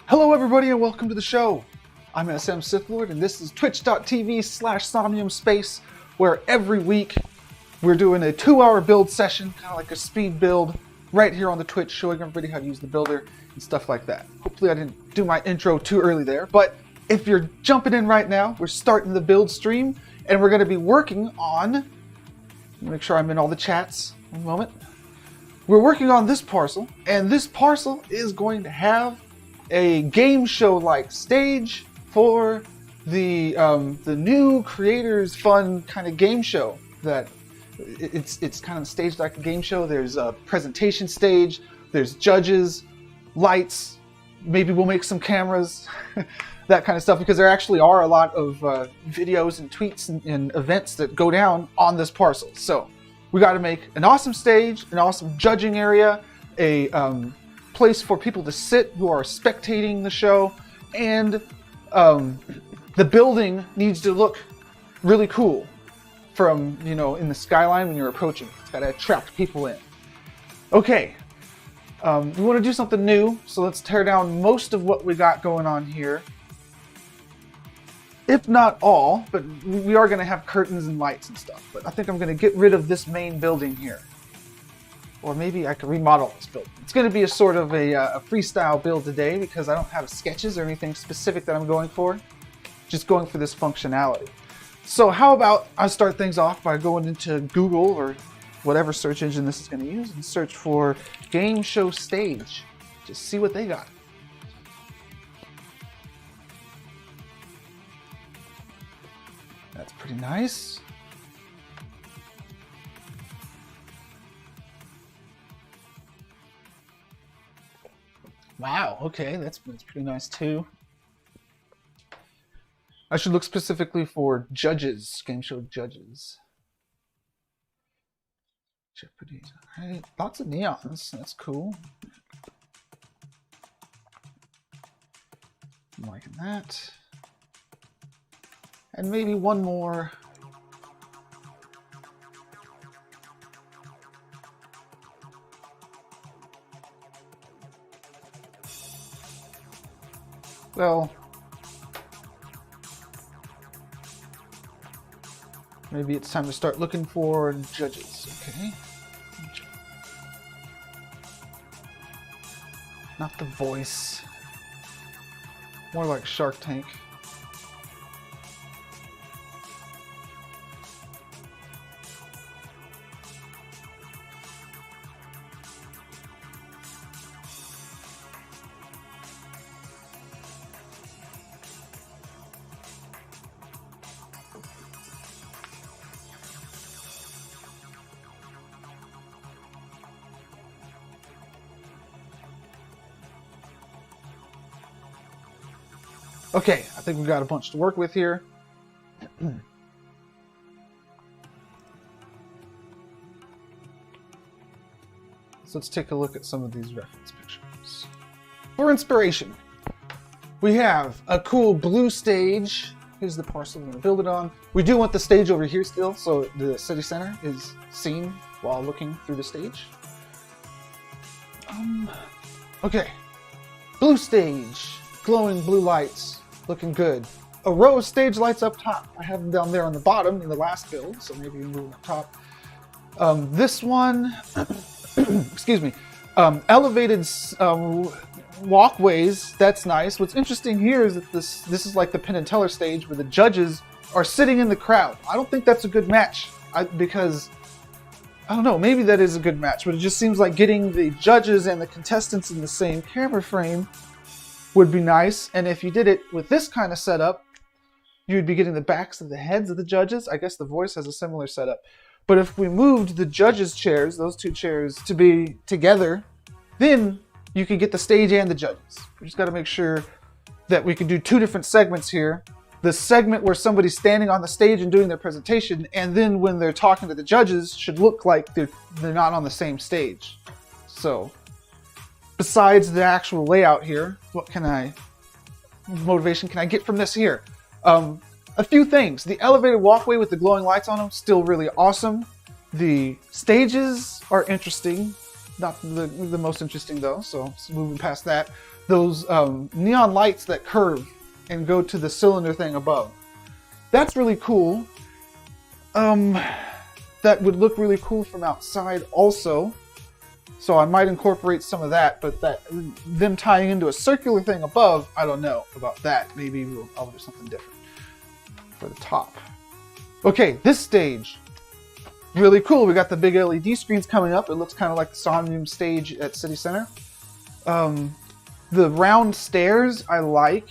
Hello everybody and welcome to the show. I'm SM Sithlord and this is twitch.tv/Somnium Space, where every week we're doing a 2-hour build session, kind of like a speed build, right here on the Twitch, showing everybody how to use the builder and stuff like that. Hopefully I didn't do my intro too early there, but if you're jumping in right now, we're starting the build stream and we're going to be working on, make sure I'm in all the chats, one moment. We're working on this parcel, and this parcel is going to have a game show-like stage for the new creators fun kind of game show. That it's kind of staged like a game show. There's a presentation stage, there's judges, lights, maybe we'll make some cameras, that kind of stuff, because there actually are a lot of videos and tweets and events that go down on this parcel. So we got to make an awesome stage, an awesome judging area, a place for people to sit who are spectating the show, and the building needs to look really cool from, in the skyline when you're approaching. It's got to attract people in. Okay, we want to do something new, so let's tear down most of what we got going on here. If not all, but we are going to have curtains and lights and stuff. But I think I'm going to get rid of this main building here. Or maybe I could remodel this building. It's going to be a sort of a freestyle build today because I don't have sketches or anything specific that I'm going for. Just going for this functionality. So how about I start things off by going into Google or whatever search engine this is going to use and search for game show stage. Just see what they got. That's pretty nice. Wow, okay, that's pretty nice too. I should look specifically for judges, game show judges. Jeopardy, alright, lots of neons, that's cool. I'm liking that. And maybe one more. Well, maybe it's time to start looking for judges, okay? Not The Voice. More like Shark Tank. Okay, I think we've got a bunch to work with here. So let's take a look at some of these reference pictures. For inspiration, we have a cool blue stage. Here's the parcel we're going to build it on. We do want the stage over here still, so the city center is seen while looking through the stage. Okay, blue stage, glowing blue lights. Looking good. A row of stage lights up top. I have them down there on the bottom in the last build, so maybe we move them up top. This one, excuse me, elevated walkways. That's nice. What's interesting here is that this is like the Penn and Teller stage where the judges are sitting in the crowd. I don't think that's a good match because I don't know. Maybe that is a good match, but it just seems like getting the judges and the contestants in the same camera frame would be nice. And if you did it with this kind of setup, you would be getting the backs of the heads of the judges. I guess The Voice has a similar setup. But if we moved the judges' chairs, those two chairs, to be together, then you could get the stage and the judges. We just got to make sure that we can do two different segments here. The segment where somebody's standing on the stage and doing their presentation, and then when they're talking to the judges, should look like they're not on the same stage. So besides the actual layout here, what motivation can I get from this here? A few things. The elevated walkway with the glowing lights on them, still really awesome. The stages are interesting. Not the most interesting though, so moving past that. those neon lights that curve and go to the cylinder thing above. That's really cool. That would look really cool from outside also. So I might incorporate some of that, but them tying into a circular thing above, I don't know about that. Maybe I'll do something different for the top. Okay, this stage. Really cool. We got the big LED screens coming up. It looks kind of like the Somnium stage at City Center. The round stairs I like.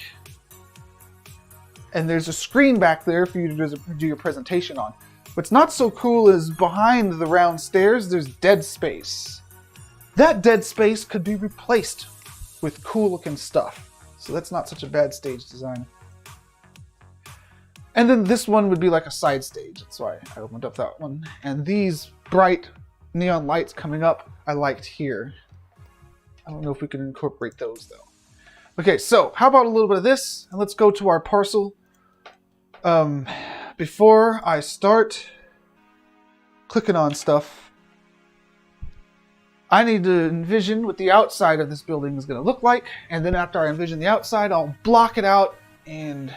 And there's a screen back there for you to do your presentation on. What's not so cool is behind the round stairs, there's dead space. That dead space could be replaced with cool looking stuff. So that's not such a bad stage design. And then this one would be like a side stage. That's why I opened up that one. And these bright neon lights coming up, I liked here. I don't know if we can incorporate those though. Okay, so how about a little bit of this? And let's go to our parcel. Before I start clicking on stuff, I need to envision what the outside of this building is going to look like, and then after I envision the outside, I'll block it out and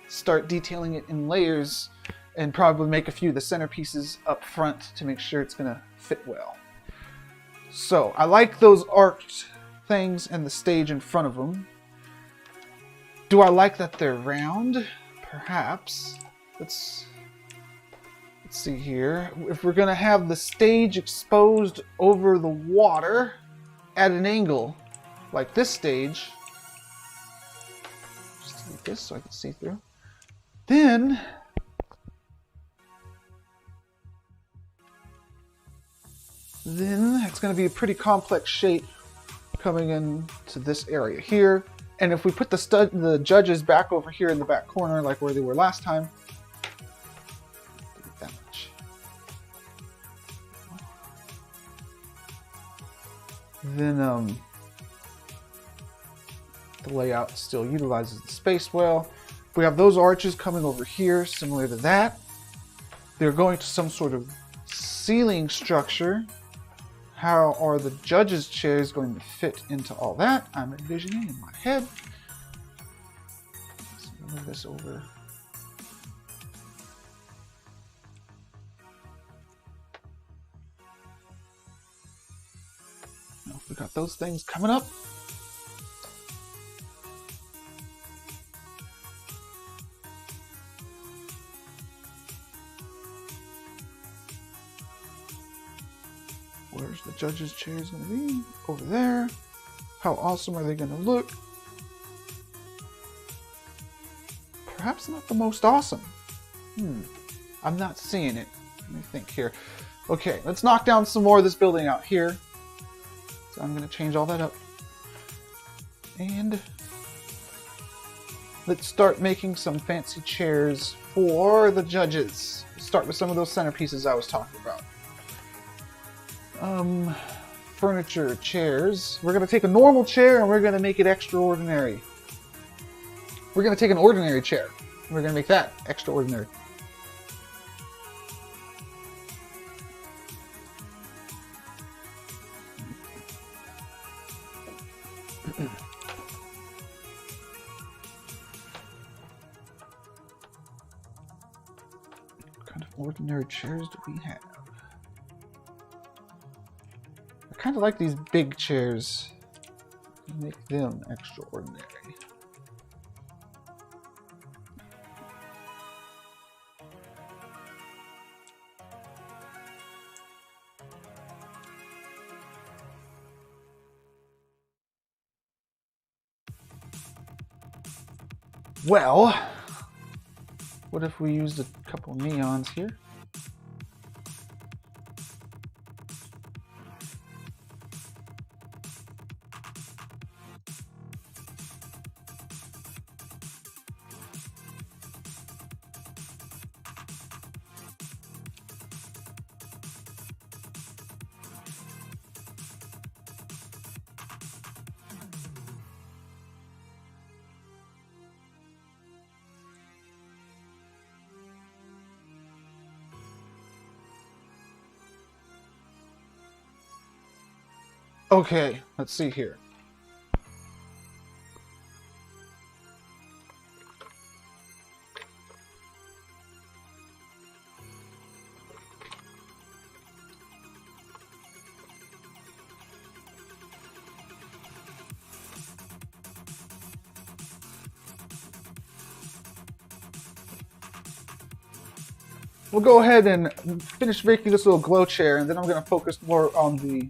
start detailing it in layers and probably make a few of the centerpieces up front to make sure it's going to fit well. So I like those arced things and the stage in front of them. Do I like that they're round? Perhaps. Let's see here. If we're going to have the stage exposed over the water at an angle, like this stage, just like this so I can see through, then it's going to be a pretty complex shape coming into this area here. And if we put the judges back over here in the back corner, like where they were last time, that much. Then the layout still utilizes the space well. We have those arches coming over here, similar to that. They're going to some sort of ceiling structure. How are the judges' chairs going to fit into all that? I'm envisioning in my head. Let's move this over. Now, we got those things coming up. Where's the judges' chairs going to be? Over there. How awesome are they going to look? Perhaps not the most awesome. I'm not seeing it. Let me think here. Okay, let's knock down some more of this building out here. So I'm going to change all that up. And let's start making some fancy chairs for the judges. Let's start with some of those centerpieces I was talking about. Furniture, chairs. We're going to take a normal chair and we're going to make it extraordinary. We're going to take an ordinary chair and we're going to make that extraordinary. What kind of ordinary chairs do we have? I kind of like these big chairs. Make them extraordinary. Well, what if we used a couple neons here? Okay, let's see here. we'll go ahead and finish making this little glow chair, and then I'm going to focus more on the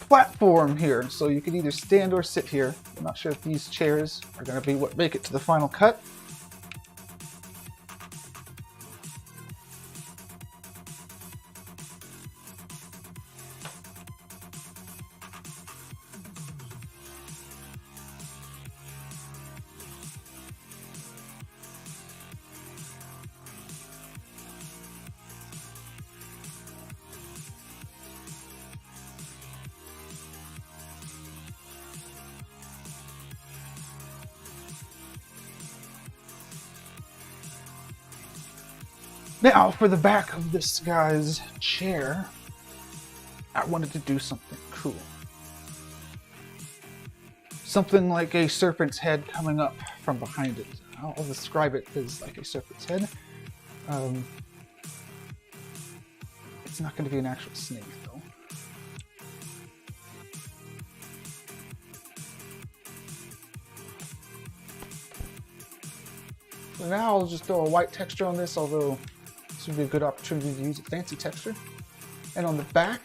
platform here. So you can either stand or sit here. I'm not sure if these chairs are going to be what make it to the final cut. Now, for the back of this guy's chair, I wanted to do something cool. Something like a serpent's head coming up from behind it. I'll describe it as like a serpent's head. It's not going to be an actual snake, though. So now I'll just throw a white texture on this, although this would be a good opportunity to use a fancy texture. And on the back,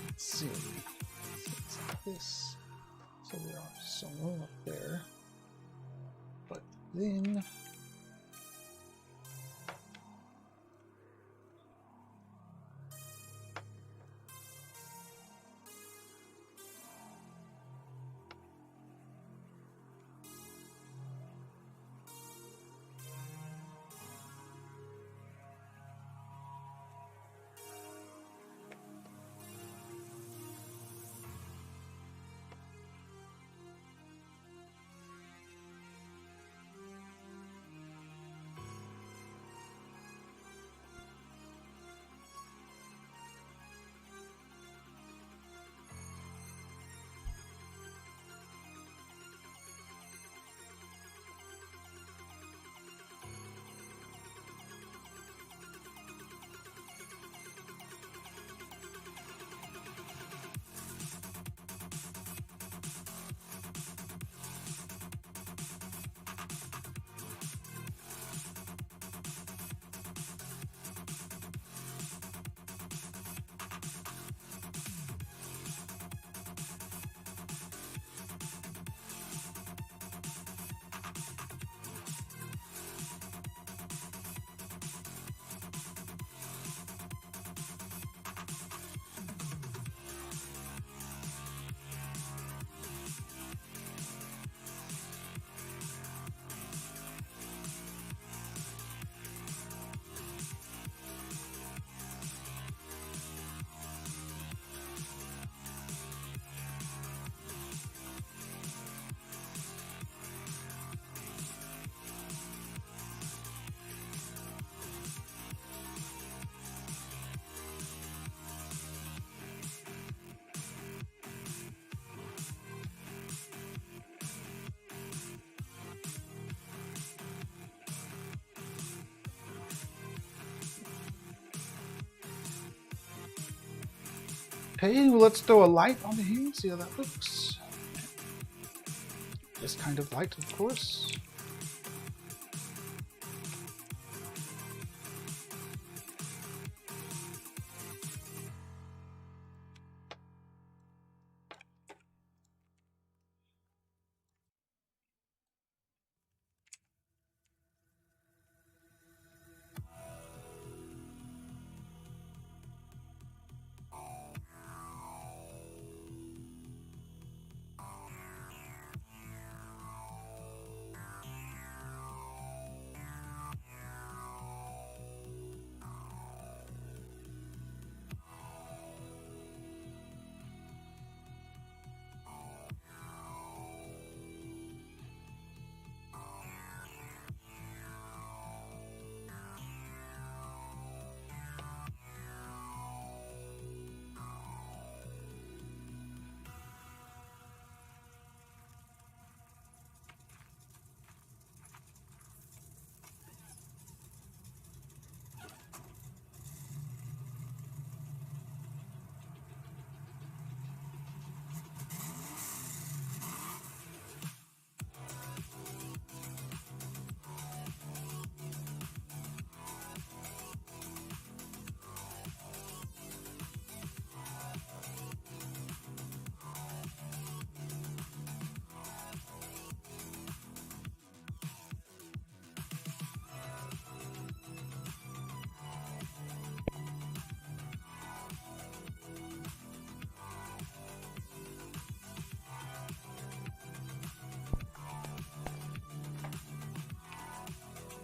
let's see. It's like this. So there are some room up there. But then okay, well, let's throw a light onto here, see how that looks. This kind of light, of course.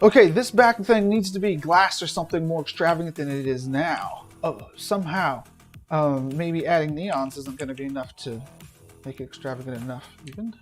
Okay, this back thing needs to be glass or something more extravagant than it is now. Oh, somehow. Maybe adding neons isn't going to be enough to make it extravagant enough, even.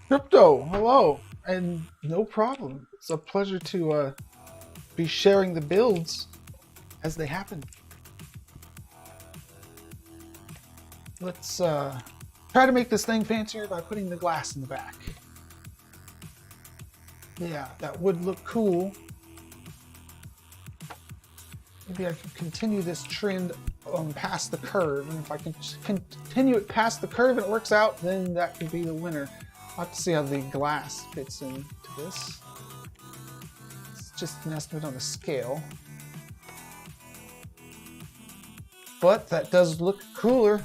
Crypto, hello, and no problem. It's a pleasure to be sharing the builds as they happen. Let's try to make this thing fancier by putting the glass in the back. Yeah, that would look cool. Maybe I can continue this trend past the curve, and if I can continue it past the curve and it works out, then that could be the winner. I'll have to see how the glass fits into this. It's just an estimate on the scale. But that does look cooler.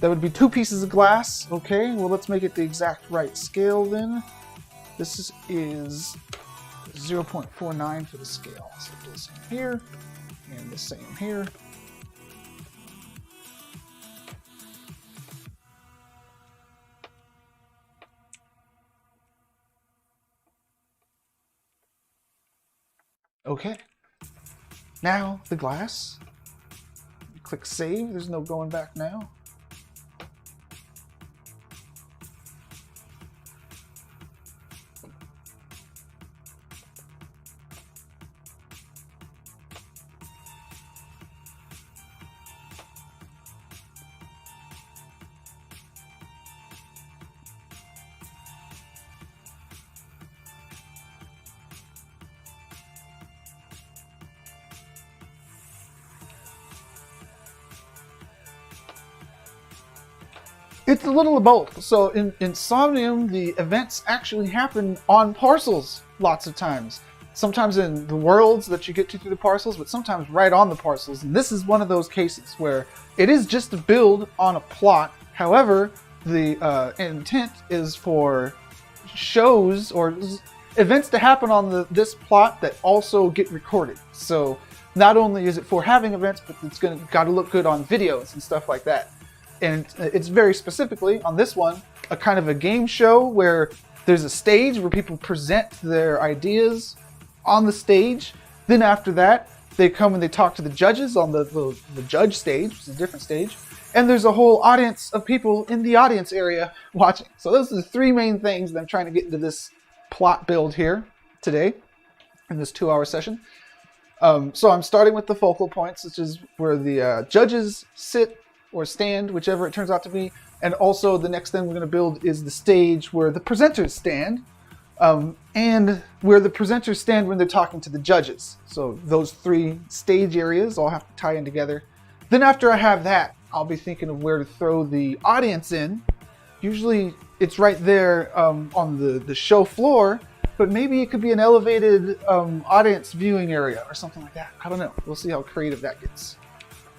That would be 2 pieces of glass. Okay, well, let's make it the exact right scale then. This is 0.49 for the scale. So do the same here and the same here. Okay. Now the glass. Click save. There's no going back now. It's a little of both. So in Somnium, the events actually happen on parcels lots of times. Sometimes in the worlds that you get to through the parcels, but sometimes right on the parcels. And this is one of those cases where it is just a build on a plot. However, the intent is for shows or events to happen on this plot that also get recorded. So not only is it for having events, but it's got to look good on videos and stuff like that. And it's very specifically, on this one, a kind of a game show where there's a stage where people present their ideas on the stage. Then after that, they come and they talk to the judges on the judge stage, which is a different stage. And there's a whole audience of people in the audience area watching. So those are the 3 main things that I'm trying to get into this plot build here today in this 2-hour session. So I'm starting with the focal points, which is where the judges sit or stand, whichever it turns out to be. And also the next thing we're going to build is the stage where the presenters stand, and where the presenters stand when they're talking to the judges. So those 3 stage areas all have to tie in together. Then after I have that, I'll be thinking of where to throw the audience in. Usually it's right there on the show floor, but maybe it could be an elevated audience viewing area or something like that. I don't know. We'll see how creative that gets.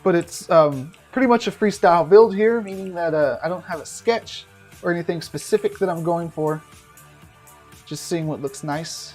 But it's pretty much a freestyle build here, meaning that I don't have a sketch or anything specific that I'm going for. Just seeing what looks nice.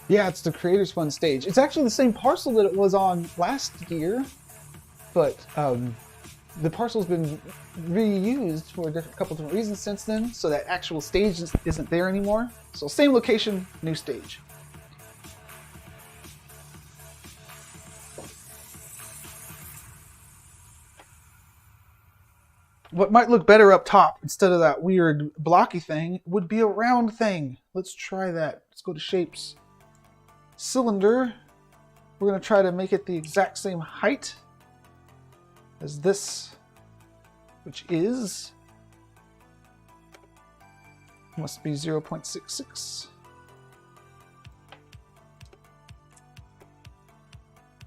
Yeah, it's the Creators Fund stage. It's actually the same parcel that it was on last year, but the parcel's been reused for a couple different reasons since then, so that actual stage isn't there anymore. So same location, new stage. What might look better up top instead of that weird blocky thing would be a round thing. Let's try that. Let's go to shapes. Cylinder. We're going to try to make it the exact same height as this, which is, must be 0.66.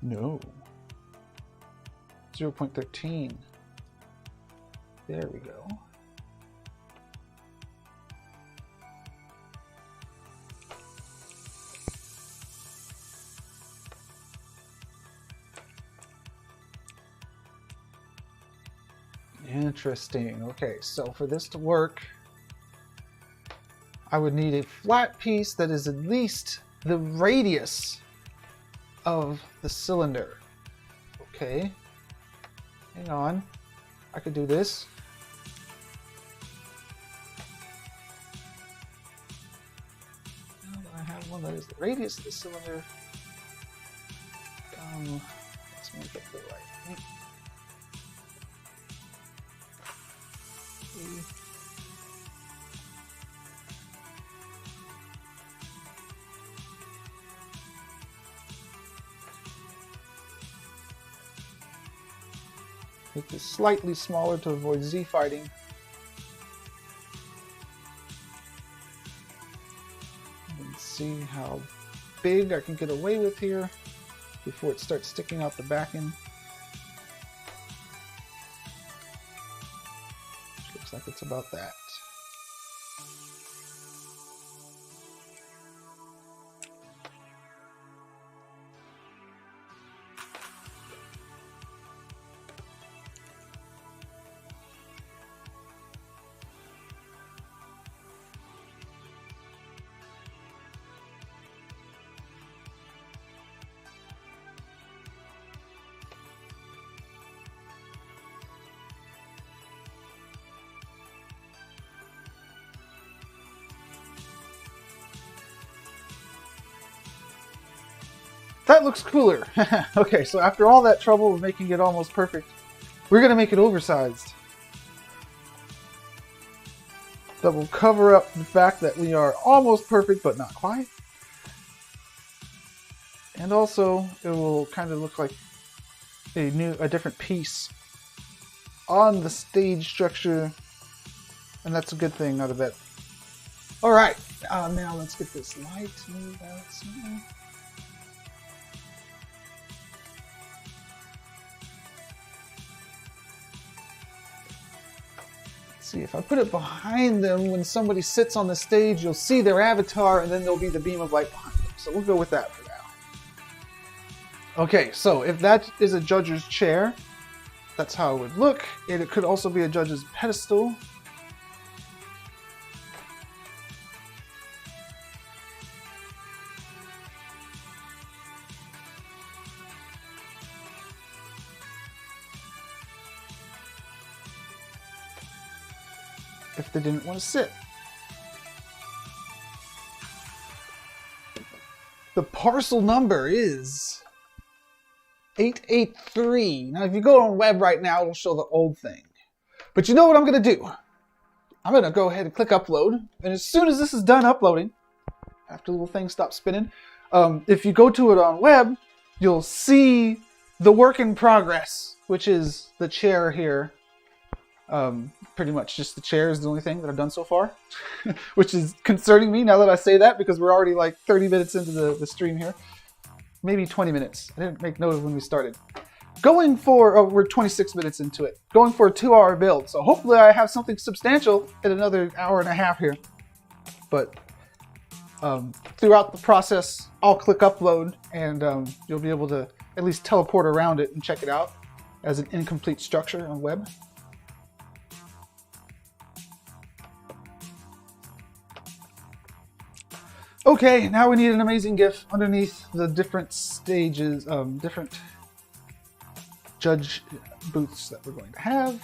No. 0.13. There we go. Interesting. Okay, so for this to work, I would need a flat piece that is at least the radius of the cylinder. Okay. Hang on. I could do this. Now that I have one that is the radius of the cylinder, let's make it the right height. Make this slightly smaller to avoid Z fighting. And see how big I can get away with here before it starts sticking out the back end. Looks like it's about that. That looks cooler. Okay, so after all that trouble of making it almost perfect, we're going to make it oversized. That will cover up the fact that we are almost perfect, but not quite. And also, it will kind of look like a different piece on the stage structure. And that's a good thing out of it. All right, now let's get this light moved out somewhere. See, if I put it behind them, when somebody sits on the stage, you'll see their avatar, and then there'll be the beam of light behind them. So we'll go with that for now. Okay, so if that is a judge's chair, that's how it would look. And it could also be a judge's pedestal. If they didn't want to sit. The parcel number is 883. Now, if you go on web right now, it'll show the old thing. But you know what I'm going to do? I'm going to go ahead and click upload. And as soon as this is done uploading, after the little thing stops spinning, if you go to it on web, you'll see the work in progress, which is the chair here. Pretty much just the chair is the only thing that I've done so far, which is concerning me now that I say that, because we're already like 30 minutes into the stream here. Maybe 20 minutes. I didn't make note of when we started. Going for, we're 26 minutes into it. Going for a 2-hour build. So hopefully I have something substantial in another hour and a half here. But throughout the process, I'll click upload and you'll be able to at least teleport around it and check it out as an incomplete structure on web. Okay, now we need an amazing GIF underneath the different stages, different judge booths that we're going to have.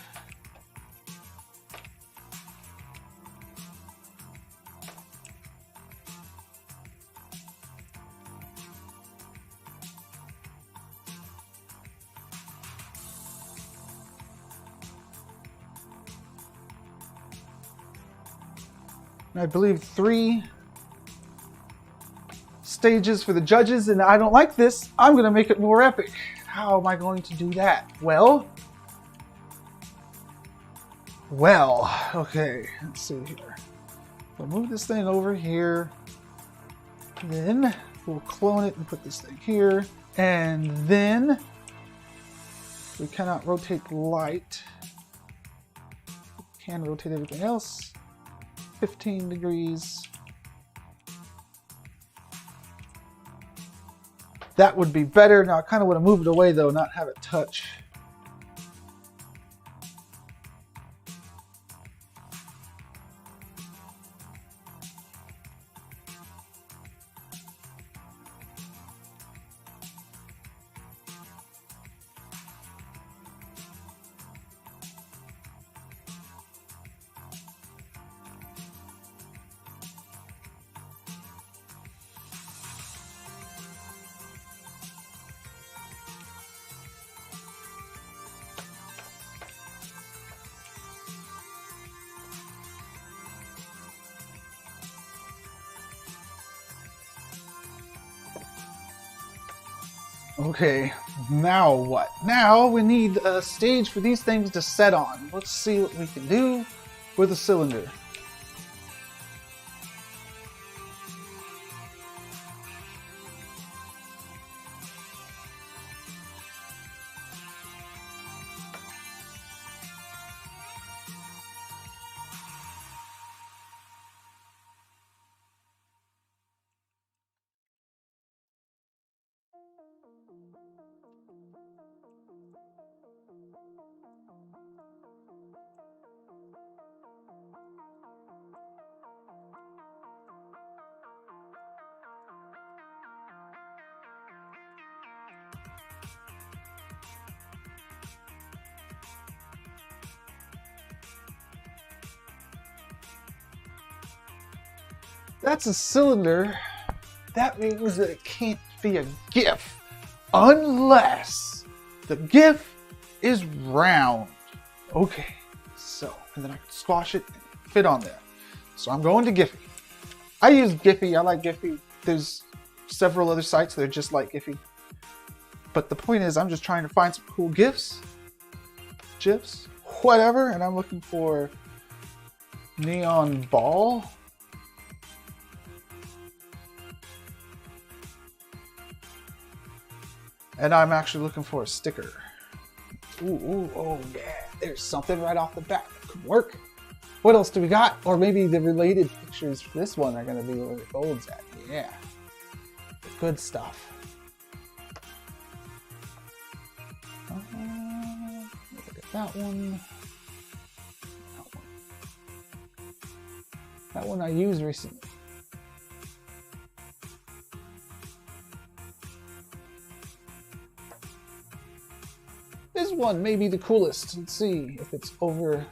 And I believe 3 stages for the judges, and I don't like this. I'm going to make it more epic. How am I going to do that? Well, okay, let's see here. We'll move this thing over here. Then we'll clone it and put this thing here. And then we cannot rotate light. We can rotate everything else. 15 degrees. That would be better. Now I kind of want to move it away though, not have it touch. Okay, now what? Now we need a stage for these things to set on. Let's see what we can do with a cylinder. That's a cylinder. That means that it can't be a GIF unless the GIF is round. Okay, so, and then I can squash it and fit on there. So I'm going to Giphy. I use Giphy, I like Giphy. There's several other sites that are just like Giphy. But the point is, I'm just trying to find some cool GIFs, whatever, and I'm looking for neon ball. And I'm actually looking for a sticker. Ooh, oh yeah, there's something right off the bat that could work. What else do we got? Or maybe the related pictures for this one are gonna be where the gold's at. Yeah, the good stuff. Look at that one. That one I used recently. This one may be the coolest. Let's see if it's over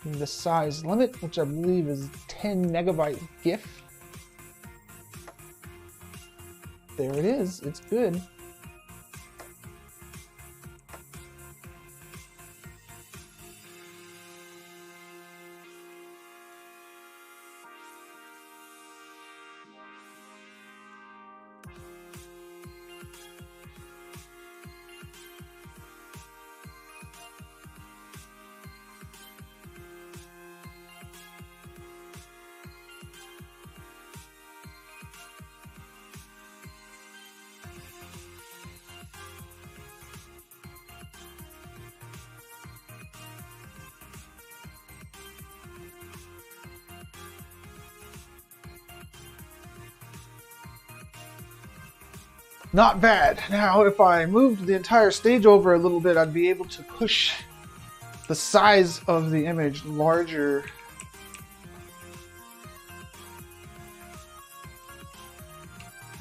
the size limit, which I believe is 10 megabyte GIF. There it is. It's good. Not bad. Now, if I moved the entire stage over a little bit, I'd be able to push the size of the image larger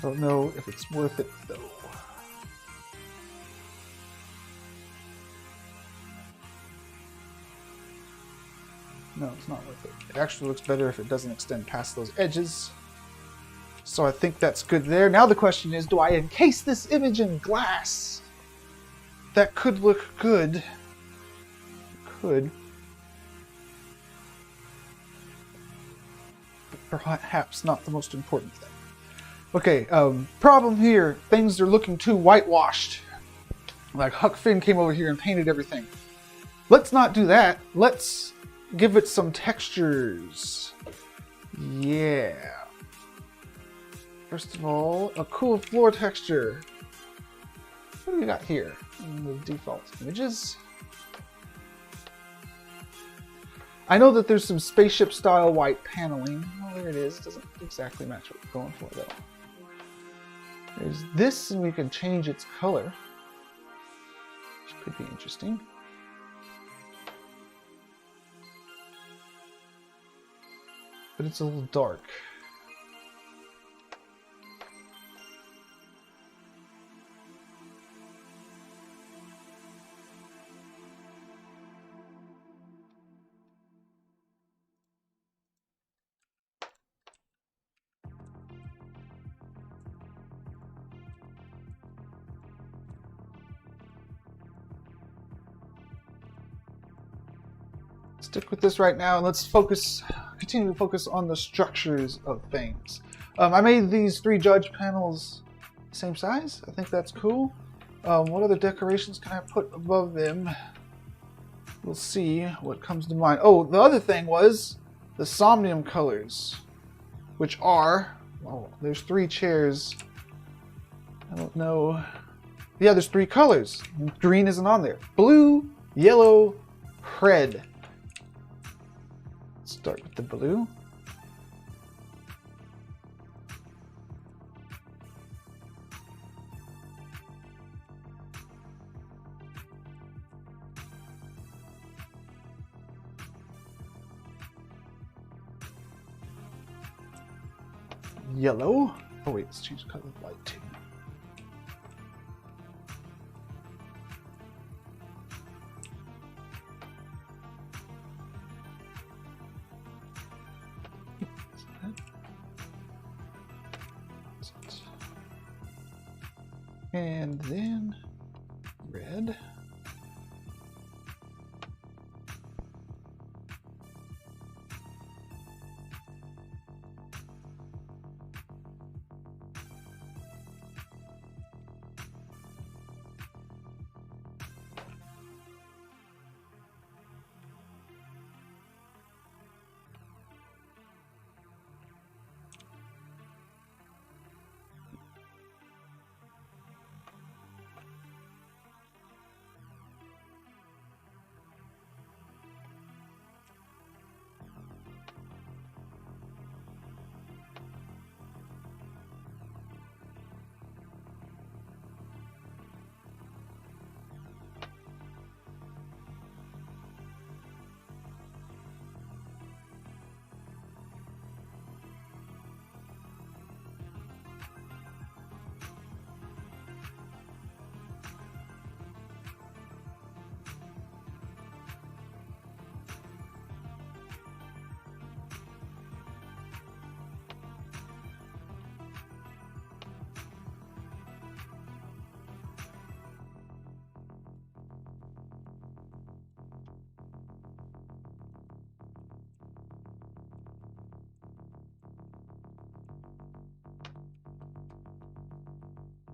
Don't know if it's worth it though. No, it's not worth it. It actually looks better if it doesn't extend past those edges. So I think that's good there. Now the question is, do I encase this image in glass? That could look good. It could. But perhaps not the most important thing. Okay, problem here. Things are looking too whitewashed. Like Huck Finn came over here and painted everything. Let's not do that. Let's give it some textures. Yeah. First of all, a cool floor texture. What do we got here in the default images? I know that there's some spaceship style white paneling. Well, there it is. It doesn't exactly match what we're going for though. There's this, and we can change its color, which could be interesting. But it's a little dark. Stick with this right now, and let's continue to focus on the structures of things. I made these 3 judge panels the same size. I think that's cool. What other decorations can I put above them? We'll see what comes to mind. Oh, the other thing was the Somnium colors, which are, oh, there's 3 chairs. I don't know. Yeah, there's 3 colors. Green isn't on there. Blue, yellow, red. Start with the blue. Yellow. Oh wait, let's change the color of light too. And then red.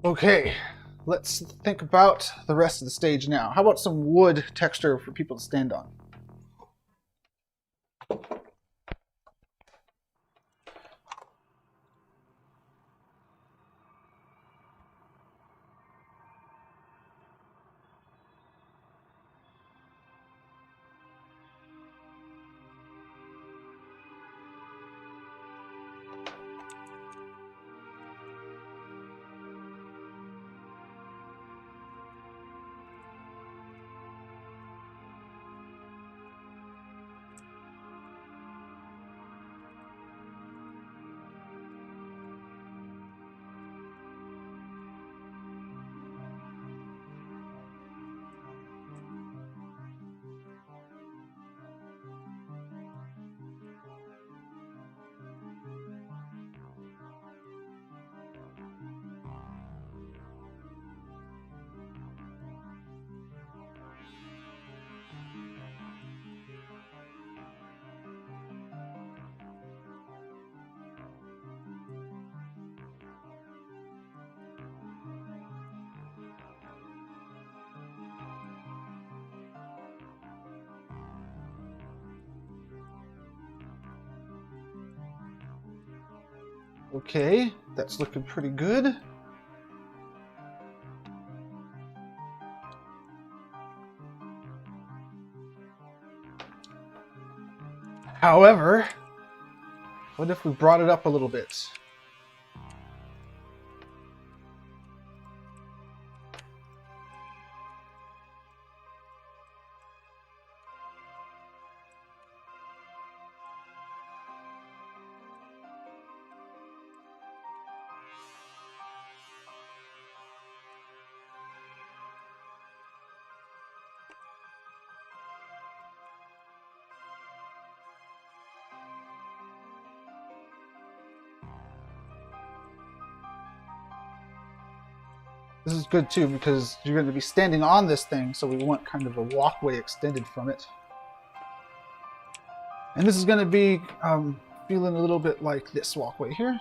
Okay, let's think about the rest of the stage now. How about some wood texture for people to stand on? Okay, that's looking pretty good. However, what if we brought it up a little bit? This is good too because you're going to be standing on this thing, so we want kind of a walkway extended from it. And this is going to be feeling a little bit like this walkway here.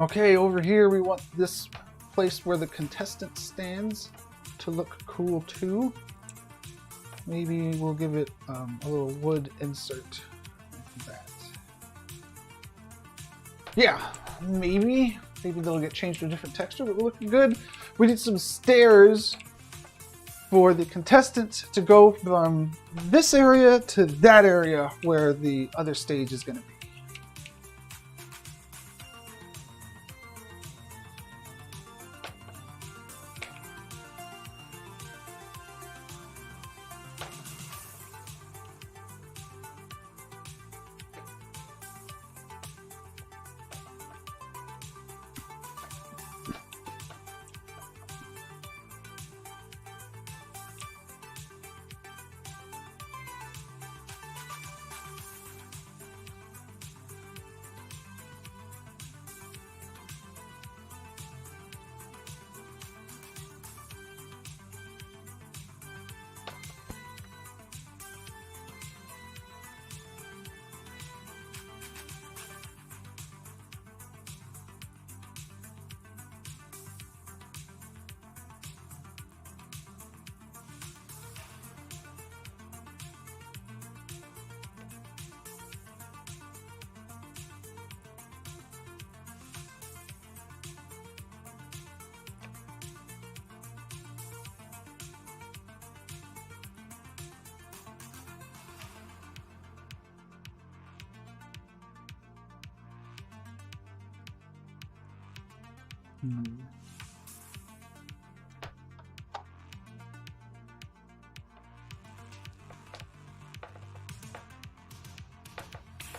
Okay, over here we want this place where the contestant stands to look cool too. Maybe we'll give it a little wood insert like that. Yeah, maybe they'll get changed to a different texture, but we're looking good. We need some stairs for the contestant to go from this area to that area where the other stage is going to be.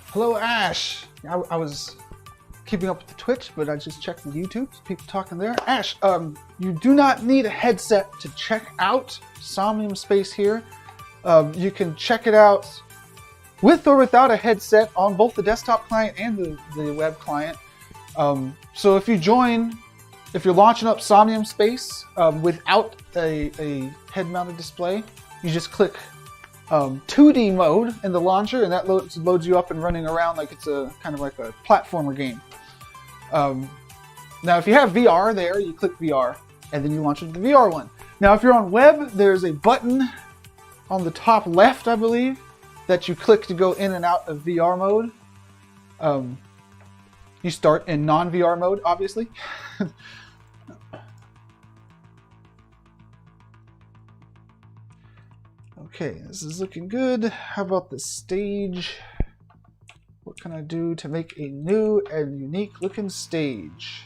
Hello, Ash. I was keeping up with the Twitch, but I just checked the YouTube. People talking there. Ash, you do not need a headset to check out Somnium Space here. You can check it out with or without a headset on both the desktop client and the web client. So if you're launching up Somnium Space without a head-mounted display, you just click 2D mode in the launcher, and that loads you up and running around like it's a kind of like a platformer game. Now, if you have VR there, you click VR, and then you launch into the VR one. Now, if you're on web, there's a button on the top left, I believe, that you click to go in and out of VR mode. You start in non-VR mode, obviously. Okay, this is looking good. How about the stage? What can I do to make a new and unique looking stage?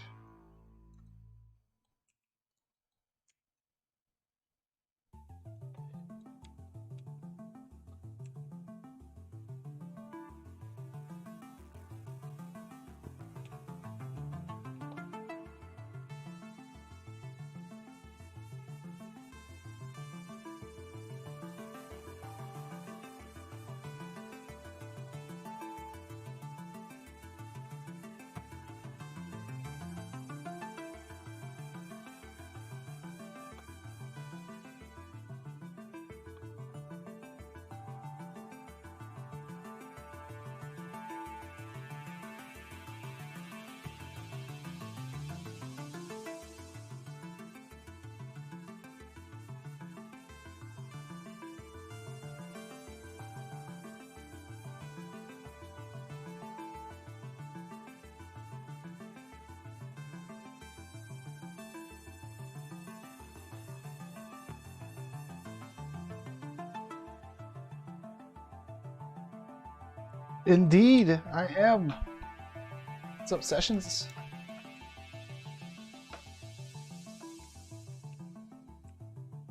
Indeed, I am. What's up, Sessions?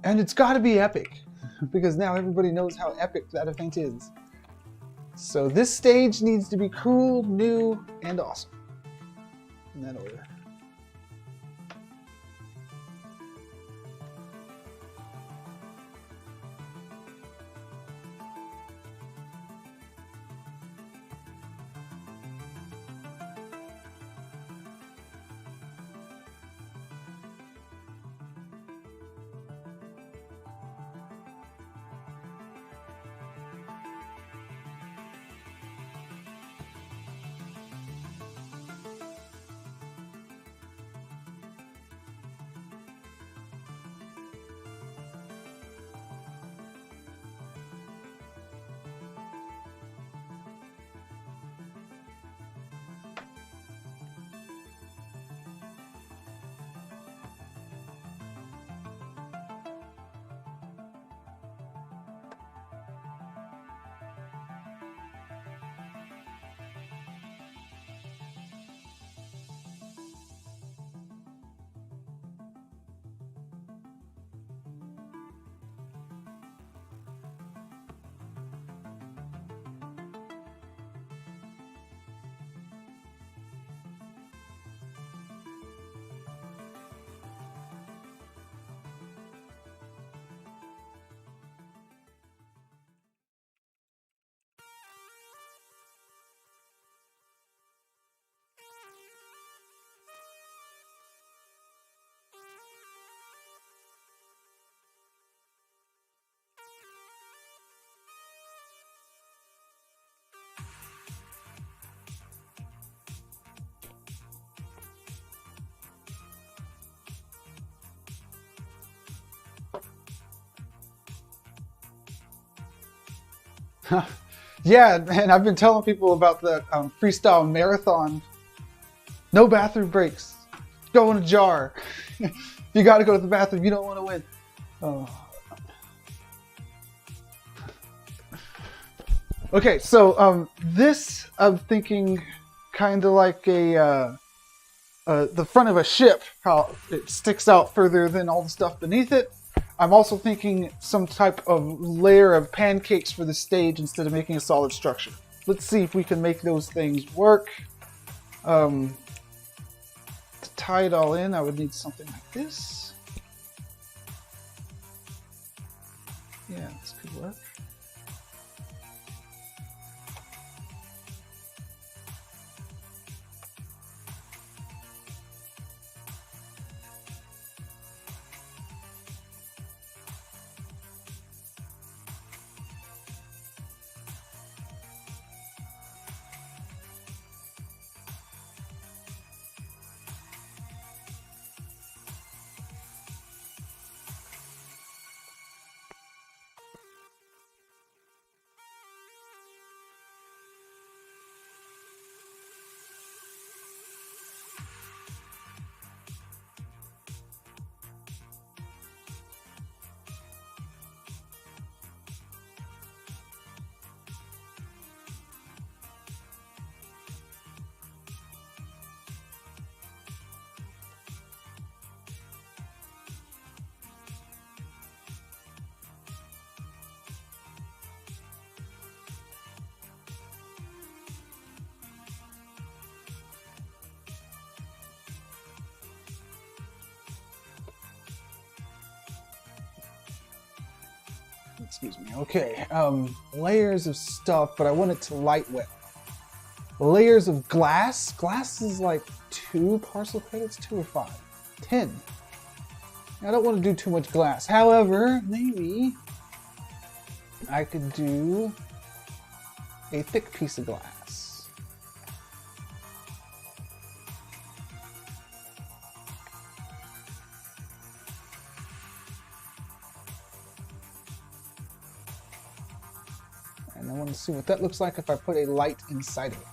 And it's got to be epic, because now everybody knows how epic that event is. So this stage needs to be cool, new, and awesome. In that order. Yeah, and I've been telling people about the freestyle marathon. No bathroom breaks. Go in a jar. You got to go to the bathroom. You don't want to win. Oh. Okay, so this I'm thinking kind of like a the front of a ship, how it sticks out further than all the stuff beneath it. I'm also thinking some type of layer of pancakes for the stage instead of making a solid structure. Let's see if we can make those things work. To tie it all in, I would need something like this. Yeah, this could work. Excuse me. Okay, layers of stuff, but I want it to lightweight. Layers of glass. Glass is like 2 parcel credits, 2 or 5, 10. I don't want to do too much glass. However, maybe I could do a thick piece of glass. And I want to see what that looks like if I put a light inside of it.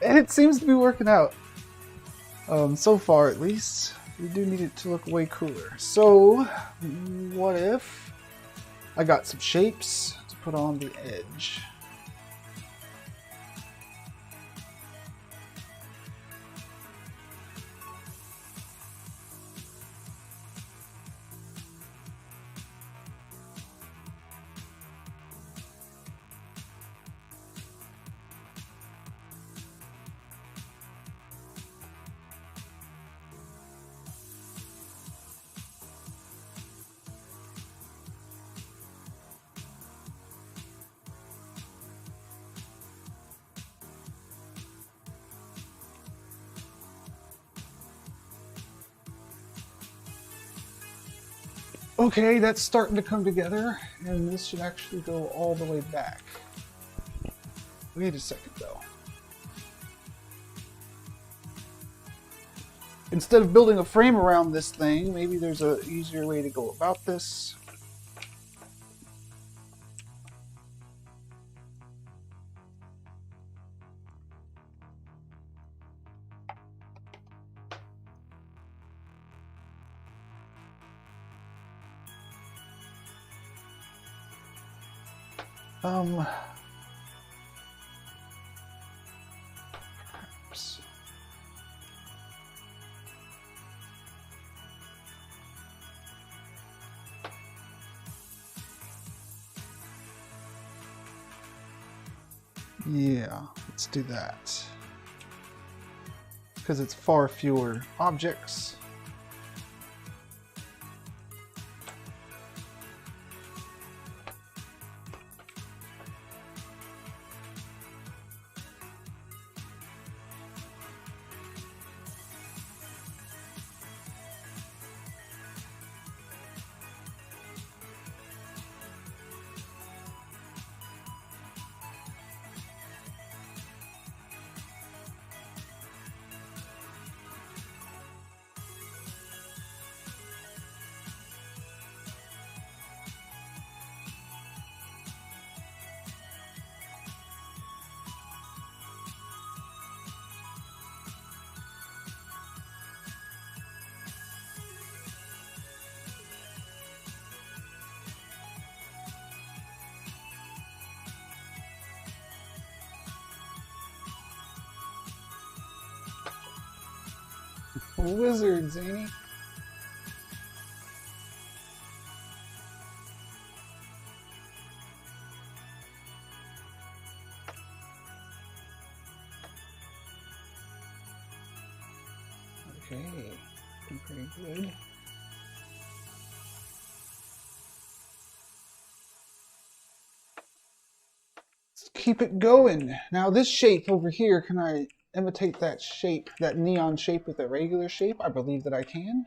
And it seems to be working out. So far, at least. We do need it to look way cooler. So, what if I got some shapes to put on the edge? Okay, that's starting to come together, and this should actually go all the way back. Wait a second, though. Instead of building a frame around this thing, maybe there's an easier way to go about this. Perhaps. Yeah, Let's do that. Because it's far fewer objects. Wizard, Zany. Okay, pretty good. Let's keep it going. Now this shape over here, can I imitate that shape, that neon shape with a regular shape? I believe that I can.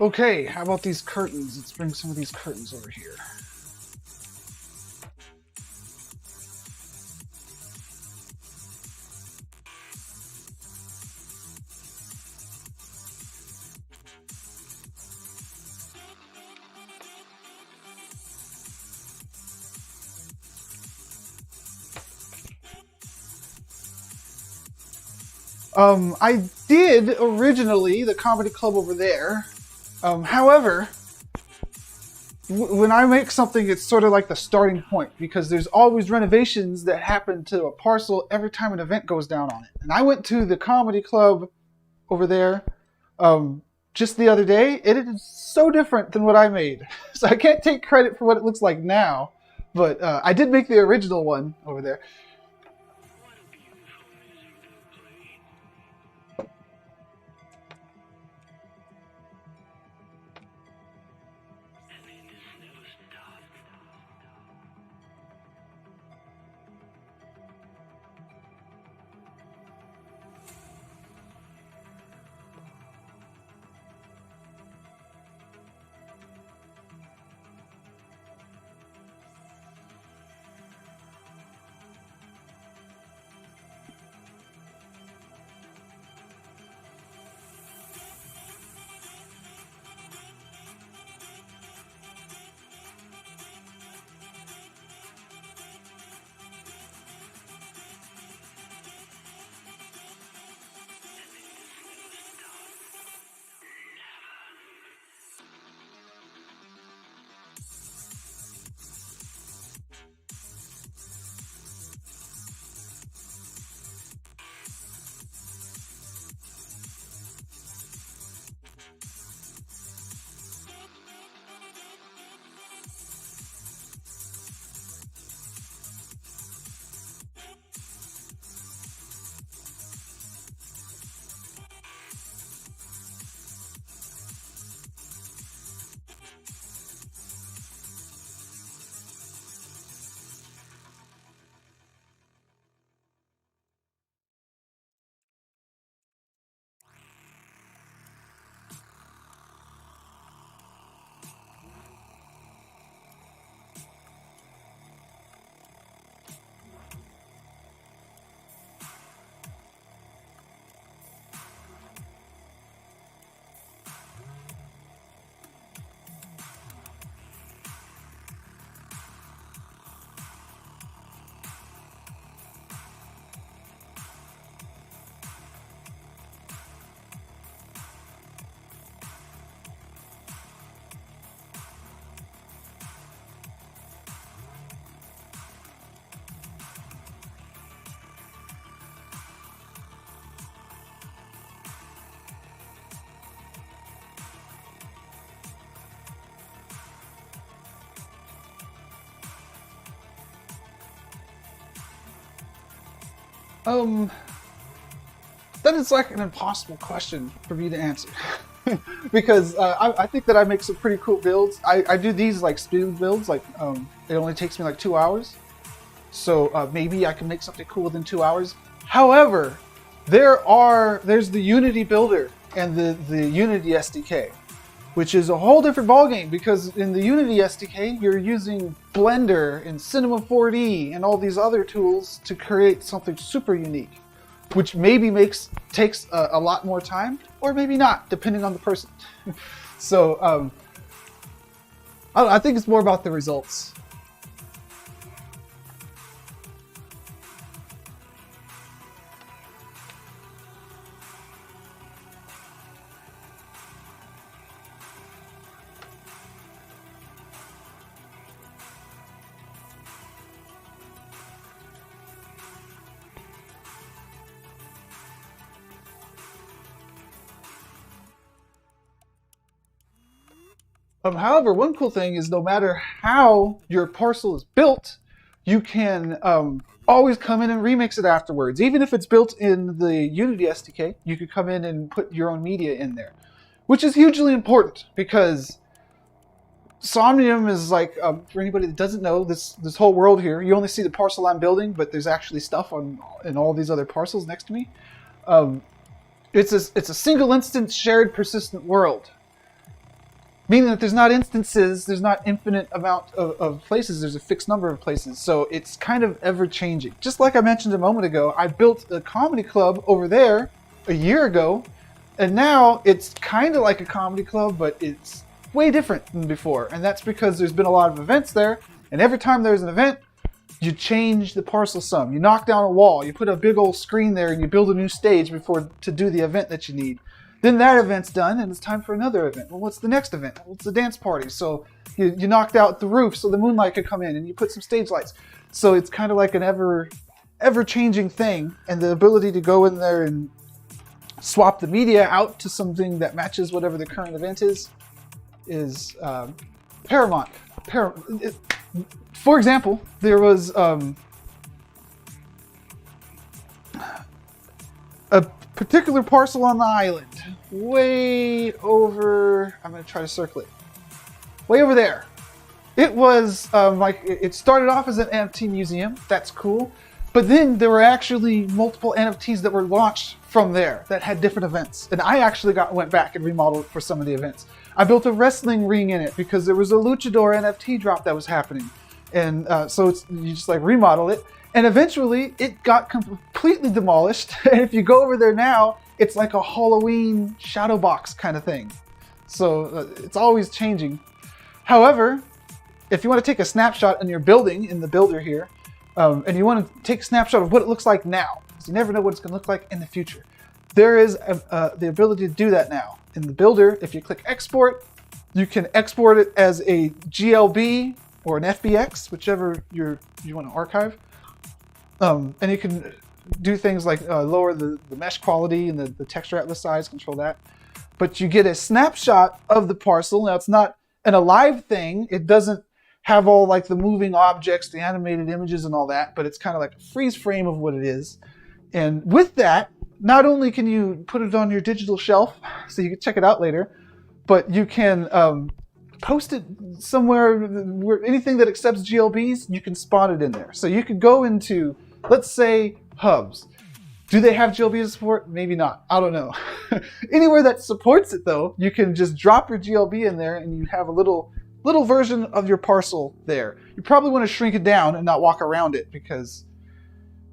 Okay, how about these curtains? Let's bring some of these curtains over here. I did originally the comedy club over there. However, when I make something, it's sort of like the starting point because there's always renovations that happen to a parcel every time an event goes down on it. And I went to the comedy club over there just the other day. It is so different than what I made. So I can't take credit for what it looks like now. But I did make the original one over there. Um, that is like an impossible question for me to answer. Because I think that I make some pretty cool builds. I do these like speed builds, like it only takes me like 2 hours. So maybe I can make something cool within 2 hours. However, there's the Unity builder and the Unity SDK, which is a whole different ballgame, because in the Unity SDK, you're using Blender and Cinema 4D and all these other tools to create something super unique, which maybe takes a lot more time, or maybe not, depending on the person. So I think it's more about the results. However, one cool thing is no matter how your parcel is built, you can always come in and remix it afterwards. Even if it's built in the Unity SDK, you could come in and put your own media in there, which is hugely important because Somnium is like, for anybody that doesn't know, this whole world here, you only see the parcel I'm building, but there's actually stuff in all these other parcels next to me. It's a single instance shared persistent world. Meaning that there's not instances, there's not infinite amount of places, there's a fixed number of places. So it's kind of ever-changing. Just like I mentioned a moment ago, I built a comedy club over there a year ago, and now it's kind of like a comedy club, but it's way different than before. And that's because there's been a lot of events there, and every time there's an event, you change the parcel sum. You knock down a wall, you put a big old screen there, and you build a new stage to do the event that you need. Then that event's done, and it's time for another event. Well, what's the next event? Well, it's a dance party. So you knocked out the roof so the moonlight could come in, and you put some stage lights. So it's kind of like an ever-changing thing, and the ability to go in there and swap the media out to something that matches whatever the current event is paramount. For example, there was a particular parcel on the island, way over, I'm going to try to circle it, way over there. It was it started off as an NFT museum, that's cool, but then there were actually multiple NFTs that were launched from there that had different events, and I actually went back and remodeled for some of the events. I built a wrestling ring in it because there was a luchador NFT drop that was happening, and so you just like remodel it. And eventually, it got completely demolished. And if you go over there now, it's like a Halloween shadow box kind of thing. So it's always changing. However, if you want to take a snapshot in your building, in the builder here, and you want to take a snapshot of what it looks like now, because you never know what it's going to look like in the future, there is the ability to do that now. In the builder, if you click export, you can export it as a GLB or an FBX, whichever you want to archive. And you can do things like lower the mesh quality and the texture atlas size, control that. But you get a snapshot of the parcel. Now, it's not an alive thing. It doesn't have all like the moving objects, the animated images and all that, but it's kind of like a freeze frame of what it is. And with that, not only can you put it on your digital shelf so you can check it out later, but you can post it somewhere where anything that accepts GLBs, you can spawn it in there. So you could go into, let's say, Hubs. Do they have GLB support? Maybe not. I don't know. Anywhere that supports it, though, you can just drop your GLB in there and you have a little version of your parcel there. You probably want to shrink it down and not walk around it because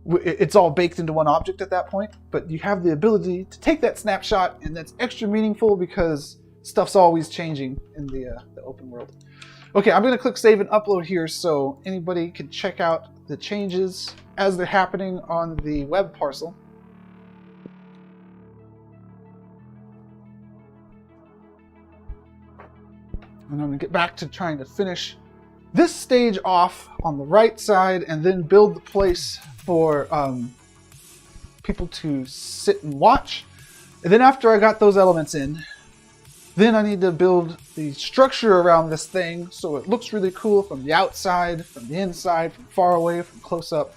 it's all baked into one object at that point. But you have the ability to take that snapshot, and that's extra meaningful because stuff's always changing in the open world. Okay, I'm going to click save and upload here so anybody can check out the changes as they're happening on the web parcel. And I'm going to get back to trying to finish this stage off on the right side and then build the place for people to sit and watch. And then after I got those elements in, then I need to build the structure around this thing so it looks really cool from the outside, from the inside, from far away, from close up.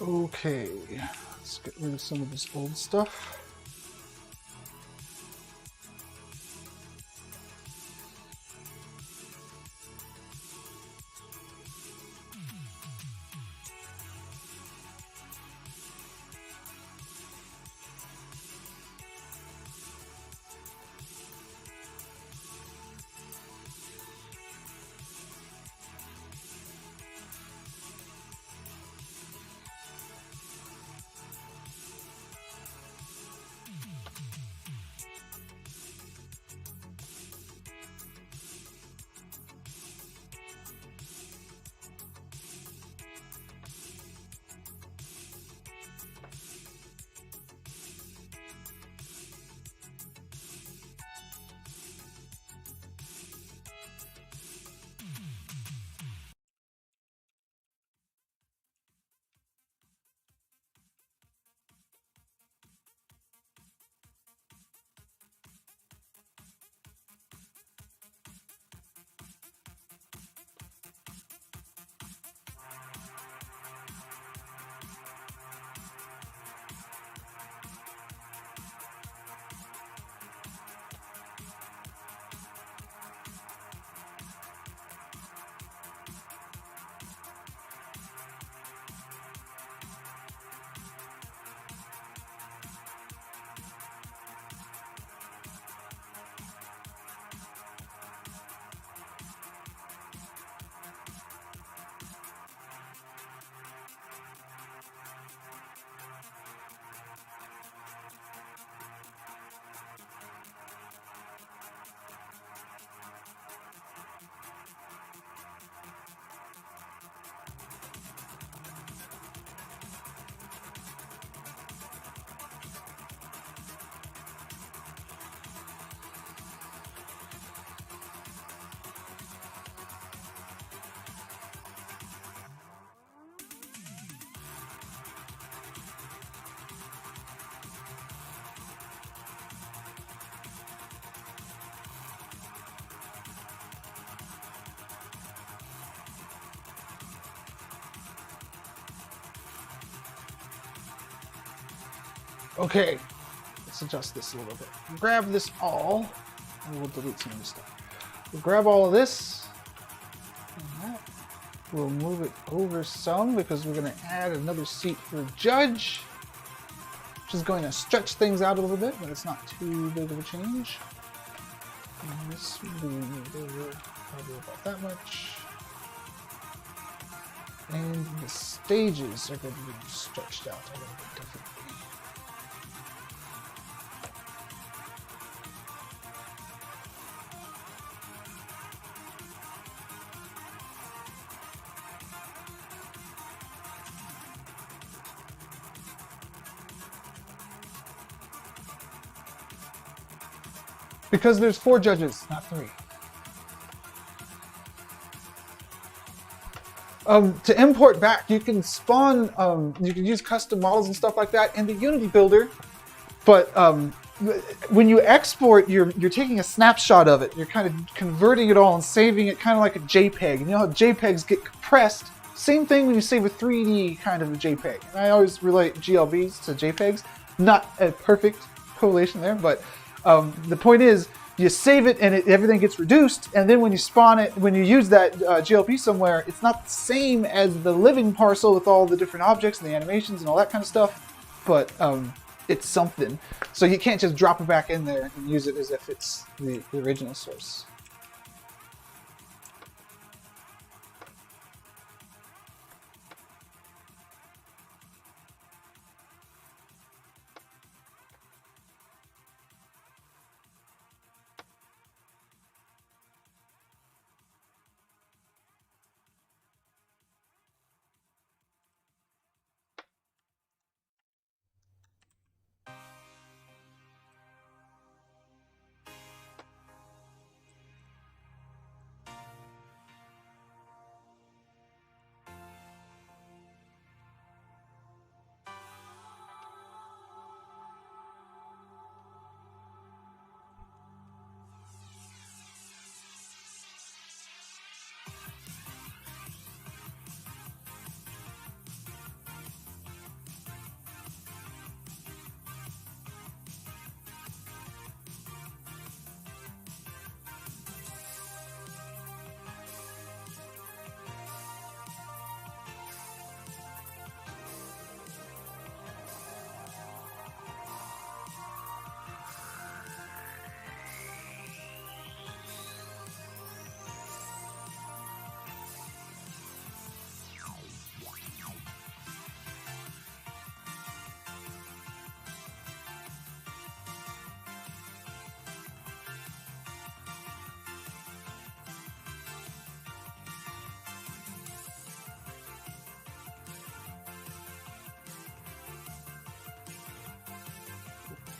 Okay, let's get rid of some of this old stuff. Okay, let's adjust this a little bit. Grab this all, and we'll delete some of this stuff. We'll grab all of this, and that. We'll move it over some because we're going to add another seat for judge, which is going to stretch things out a little bit, but it's not too big of a change. And this will be moved over probably about that much. And the stages are going to be stretched out a little bit differently. Because there's 4 judges, not 3. To import back, you can spawn, you can use custom models and stuff like that in the Unity builder, but when you export, you're taking a snapshot of it. You're kind of converting it all and saving it kind of like a JPEG. You know how JPEGs get compressed? Same thing when you save a 3D kind of a JPEG. And I always relate GLBs to JPEGs. Not a perfect correlation there, but the point is, you save it and everything gets reduced, and then when you spawn it, when you use that GLP somewhere, it's not the same as the living parcel with all the different objects and the animations and all that kind of stuff, but it's something. So you can't just drop it back in there and use it as if it's the original source.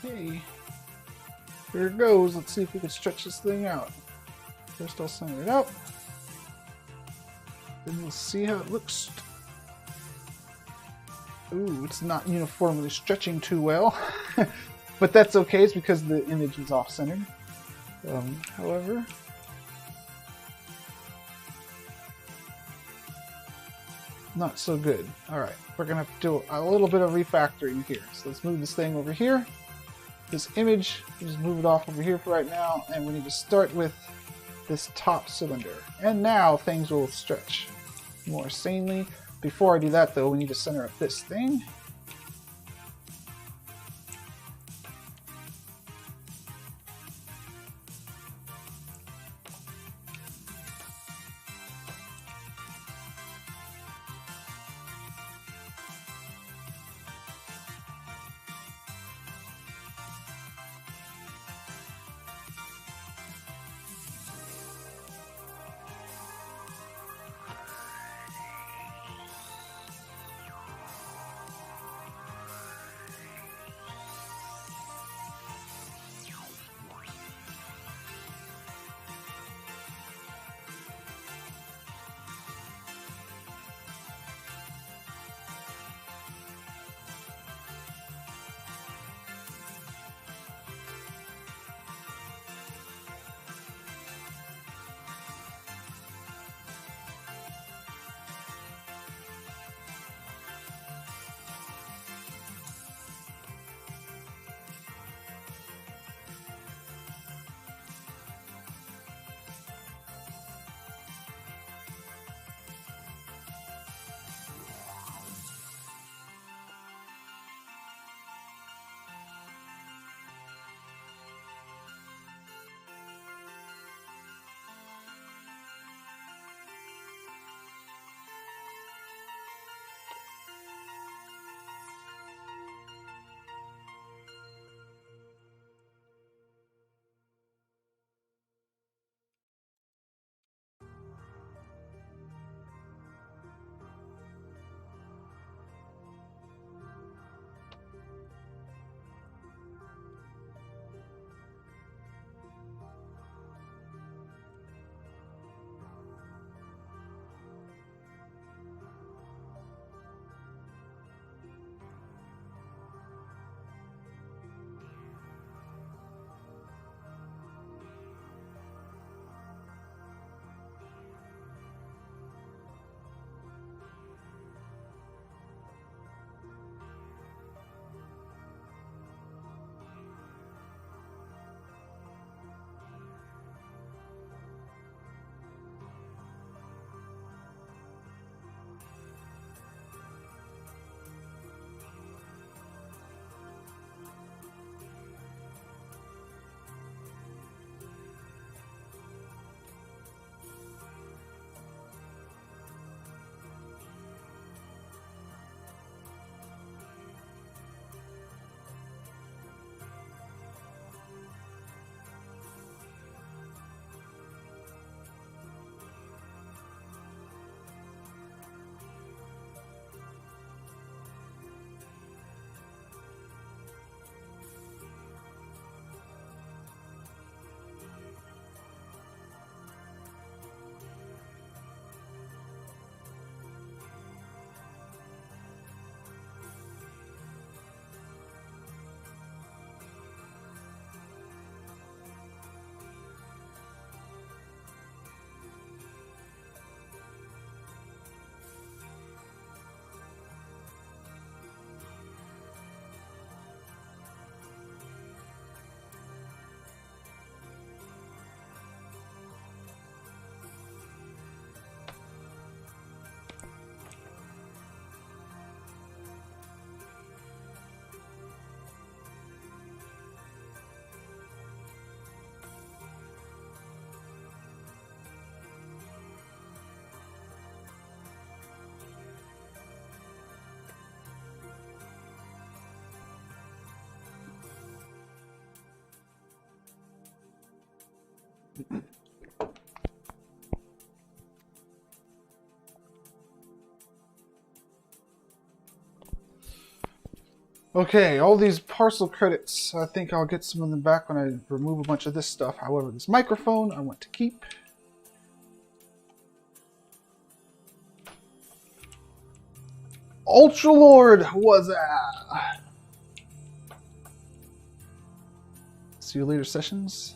Okay. Here it goes. Let's see if we can stretch this thing out. First I'll center it out. Then we'll see how it looks. Ooh, it's not uniformly stretching too well. But that's okay, it's because the image is off-centered. However, not so good. Alright, we're going to have to do a little bit of refactoring here. So let's move this thing over here. This image, just move it off over here for right now, and we need to start with this top cylinder. And now things will stretch more sanely. Before I do that though, we need to center up this thing. Okay, all these parcel credits, I think I'll get some of them back when I remove a bunch of this stuff. However, this microphone I want to keep. Ultra Lord was See you later, sessions.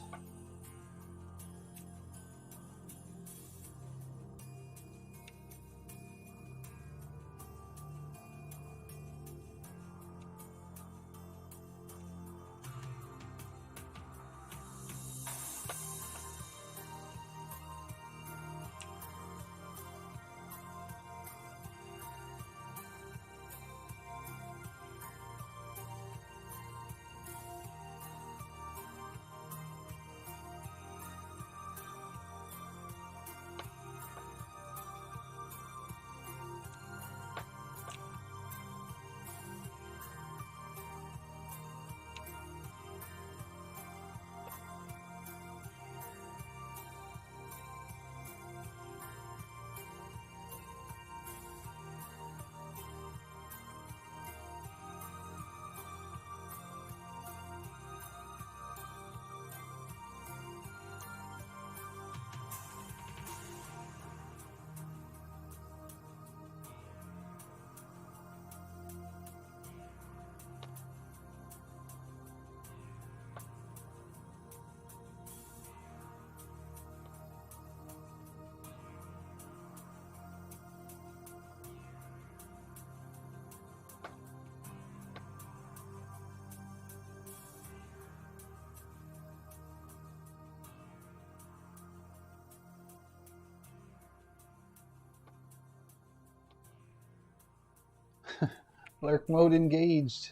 Lurk mode engaged.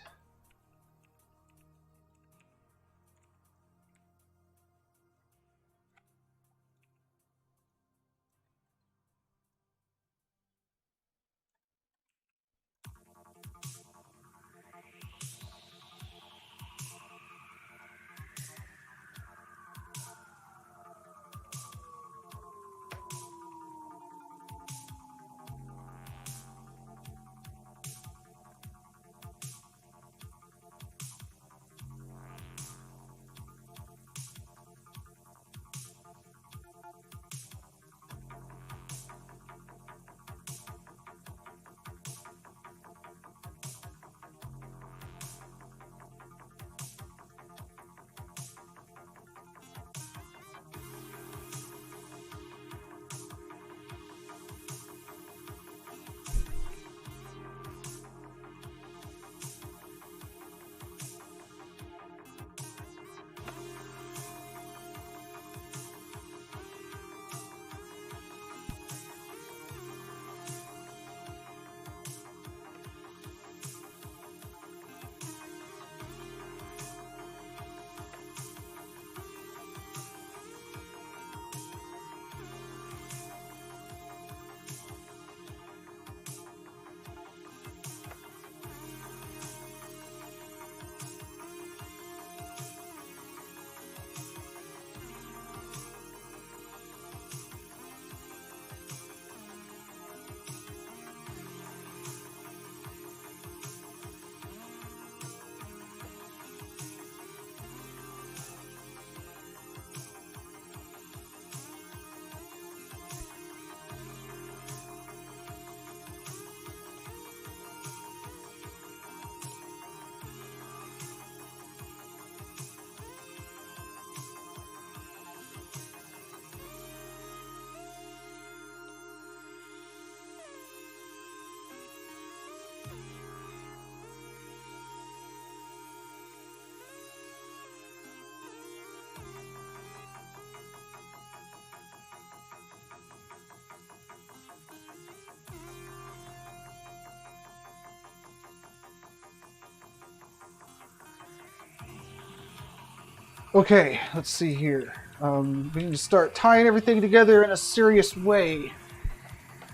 Okay, let's see here. We need to start tying everything together in a serious way.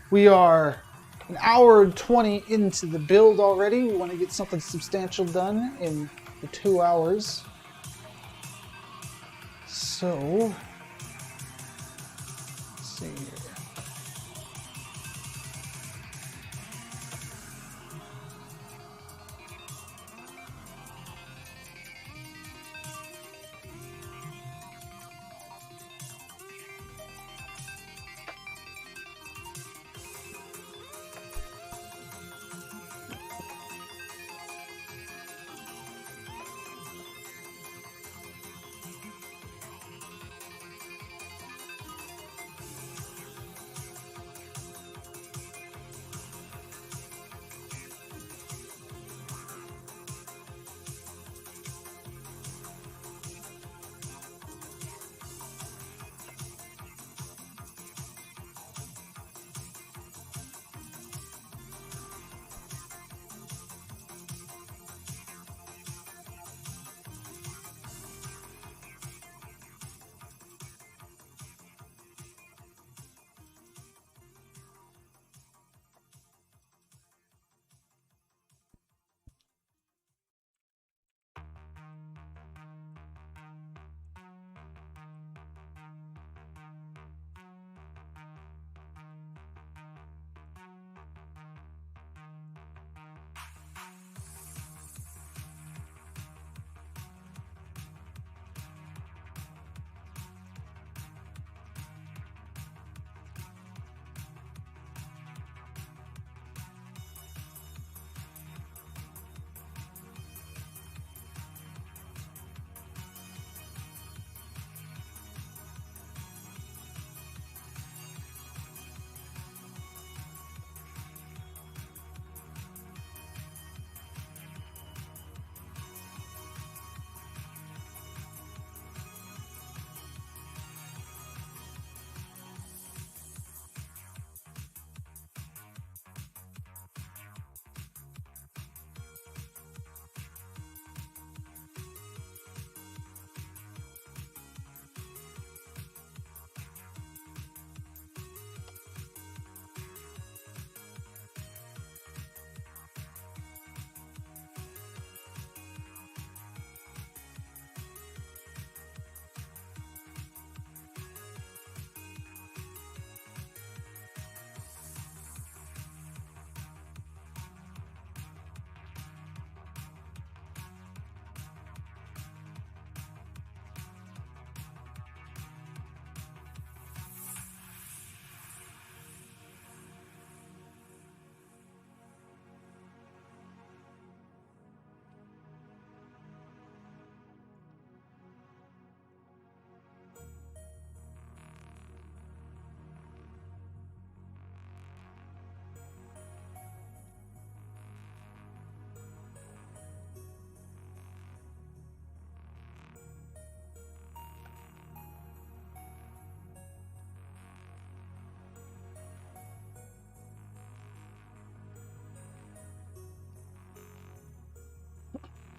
We are an hour and 20 into the build already. We want to get something substantial done in the 2 hours. So, let's see here.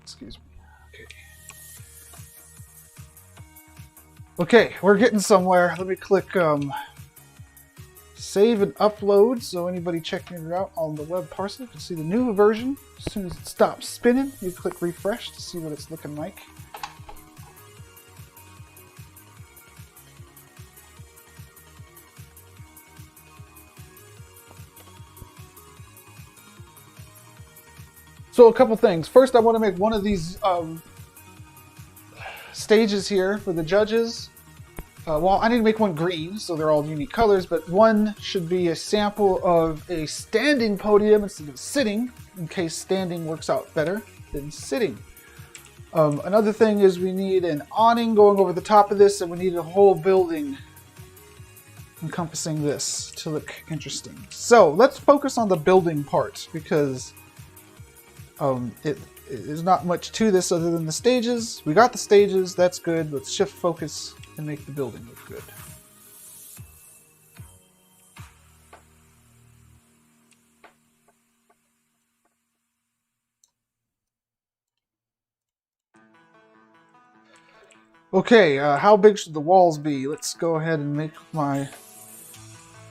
Excuse me. Okay, we're getting somewhere. Let me click save and upload so anybody checking it out on the web parcel can see the new version. As soon as it stops spinning, you click refresh to see what it's looking like. So a couple things. First, I want to make one of these stages here for the judges. Well, I need to make one green, so they're all unique colors, but one should be a sample of a standing podium instead of sitting, in case standing works out better than sitting. Another thing is we need an awning going over the top of this, and we need a whole building encompassing this to look interesting. So let's focus on the building part, because there's not much to this other than the stages. We got the stages, that's good. Let's shift focus and make the building look good. Okay, how big should the walls be? Let's go ahead and make my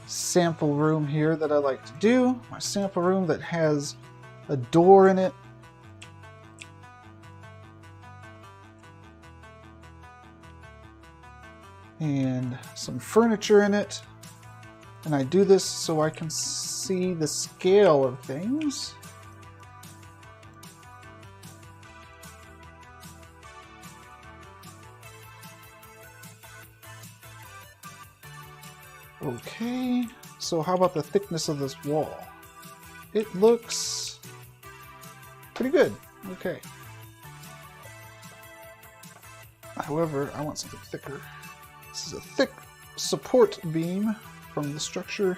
sample room here that I like to do. My sample room that has a door in it. And some furniture in it. And I do this so I can see the scale of things. Okay, so how about the thickness of this wall? It looks pretty good. Okay. However, I want something thicker. This is a thick support beam from the structure.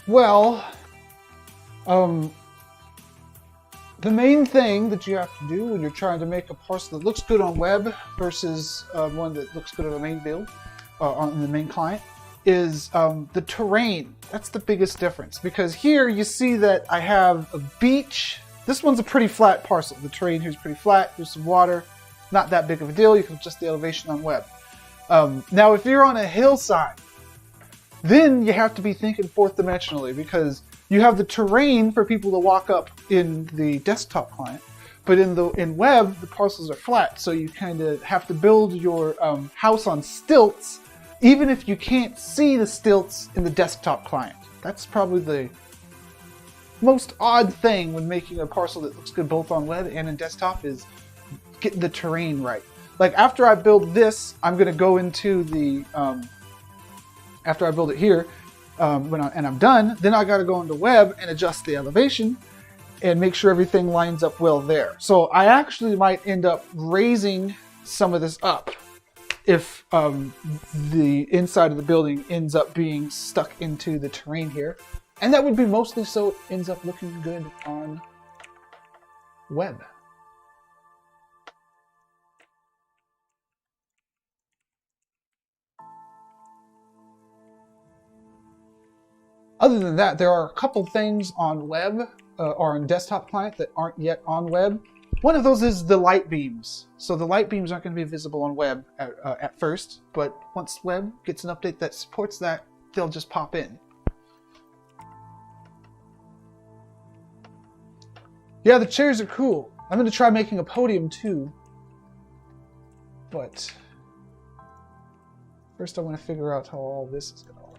Well, the main thing that you have to do when you're trying to make a parcel that looks good on web versus one that looks good on the main build, on the main client, is the terrain. That's the biggest difference, because here you see that I have a beach. This one's a pretty flat parcel. The terrain here is pretty flat. There's some water. Not that big of a deal. You can adjust the elevation on web. Now, if you're on a hillside, then you have to be thinking fourth dimensionally, because you have the terrain for people to walk up in the desktop client, but in web, the parcels are flat, so you kind of have to build your house on stilts, even if you can't see the stilts in the desktop client. That's probably the most odd thing when making a parcel that looks good both on web and in desktop, is getting the terrain right. Like after I build this, I'm going to go into the, after I build it here, and I'm done, then I got to go into web and adjust the elevation and make sure everything lines up well there. So I actually might end up raising some of this up if the inside of the building ends up being stuck into the terrain here. And that would be mostly so it ends up looking good on web. Other than that, there are a couple things on web or on desktop client that aren't yet on web. One of those is the light beams. So the light beams aren't going to be visible on web at first, but once web gets an update that supports that, they'll just pop in. Yeah, the chairs are cool. I'm going to try making a podium too, but first I want to figure out how all this is going to work.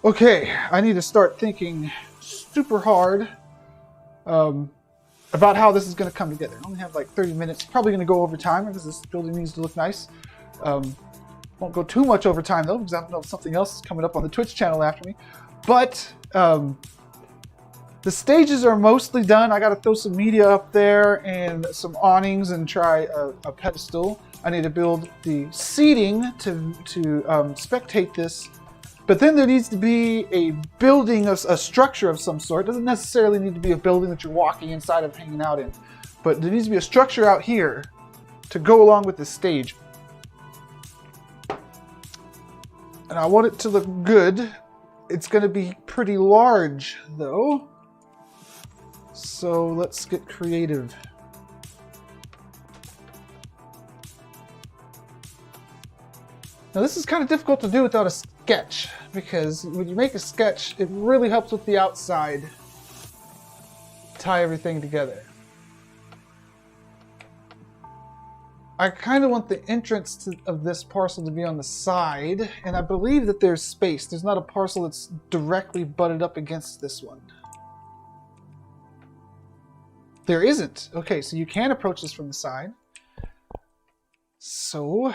Okay, I need to start thinking super hard about how this is going to come together. I only have like 30 minutes. Probably going to go over time because this building needs to look nice. Won't go too much over time though, because I don't know if something else is coming up on the Twitch channel after me. But the stages are mostly done. I got to throw some media up there and some awnings and try a pedestal. I need to build the seating to spectate this. But then there needs to be a building, a structure of some sort. It doesn't necessarily need to be a building that you're walking inside of, hanging out in. But there needs to be a structure out here to go along with the stage. And I want it to look good. It's going to be pretty large, though. So let's get creative. Now this is kind of difficult to do without a sketch, because when you make a sketch, it really helps with the outside tie everything together. I kind of want the entrance of this parcel to be on the side, and I believe that there's space. There's not a parcel that's directly butted up against this one. There isn't. Okay, so you can approach this from the side. So...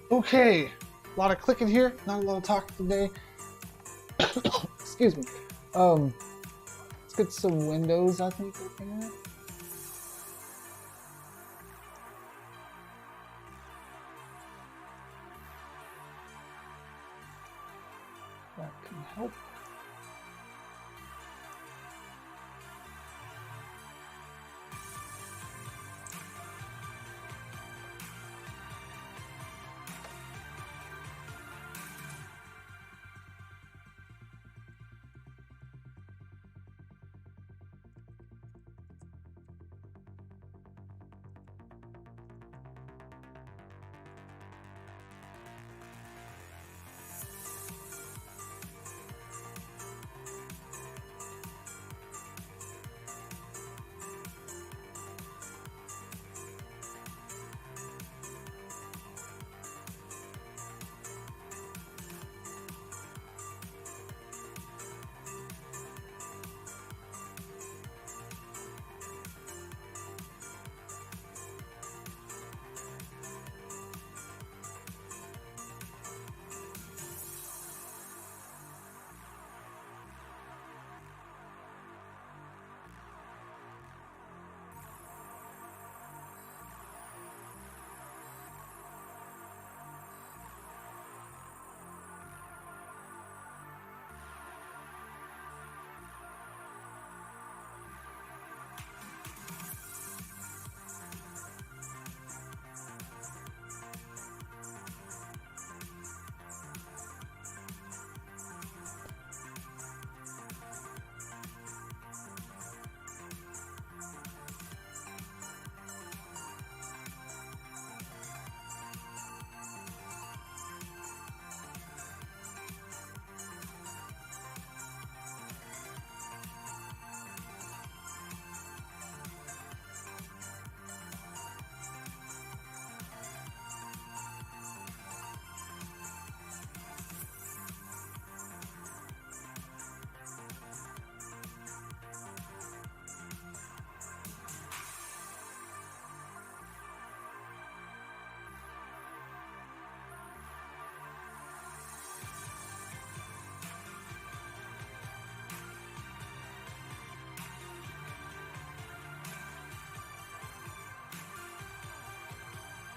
Okay, a lot of clicking here, not a lot of talking today. Excuse me. Let's get some windows, I think, open here. That can help.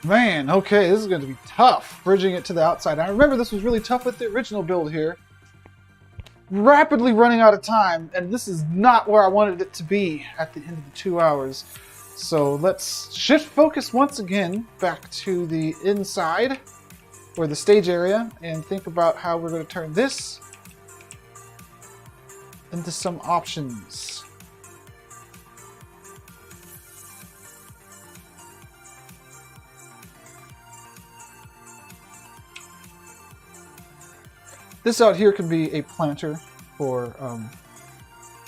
Man, okay, this is going to be tough, bridging it to the outside. I remember this was really tough with the original build here. Rapidly running out of time, and this is not where I wanted it to be at the end of the 2 hours. So let's shift focus once again back to the inside, or the stage area, and think about how we're going to turn this into some options. This out here can be a planter for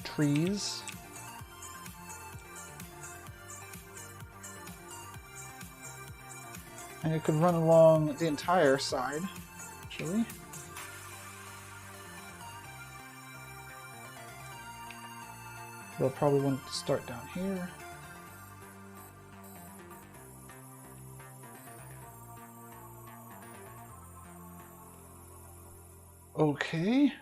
trees. And it could run along the entire side, actually. They'll probably want it to start down here. Okay.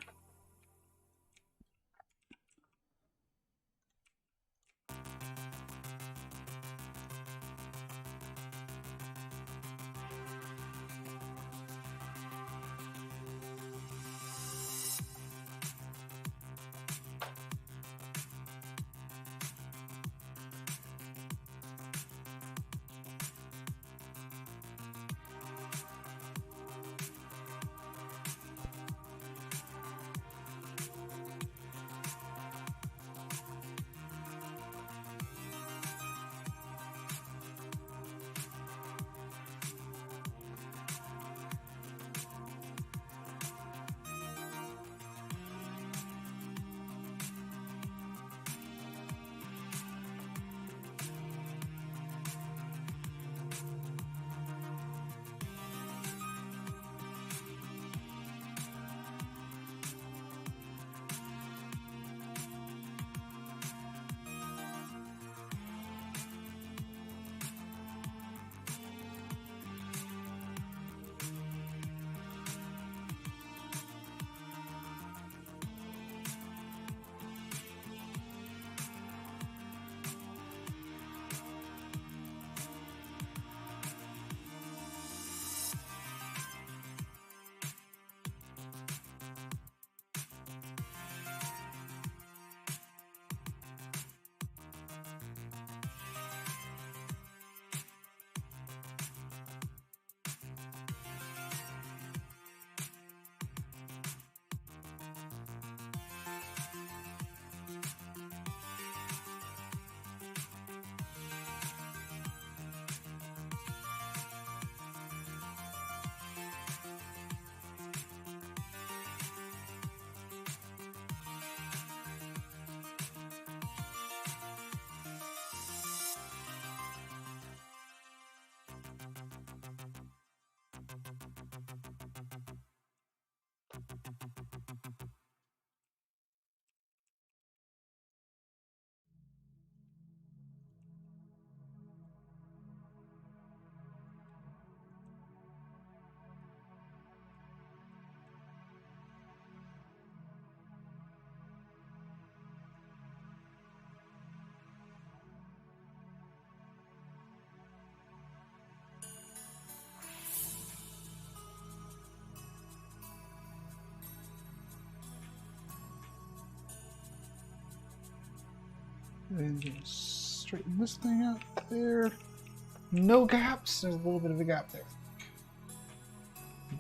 And then straighten this thing out there. No gaps. There's a little bit of a gap there.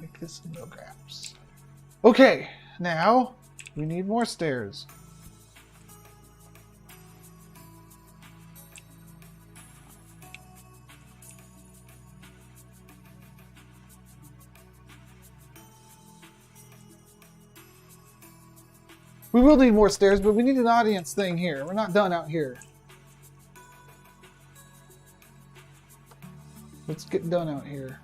Make this no gaps. Okay, now we need more stairs. We will need more stairs, but we need an audience thing here. We're not done out here. Let's get done out here.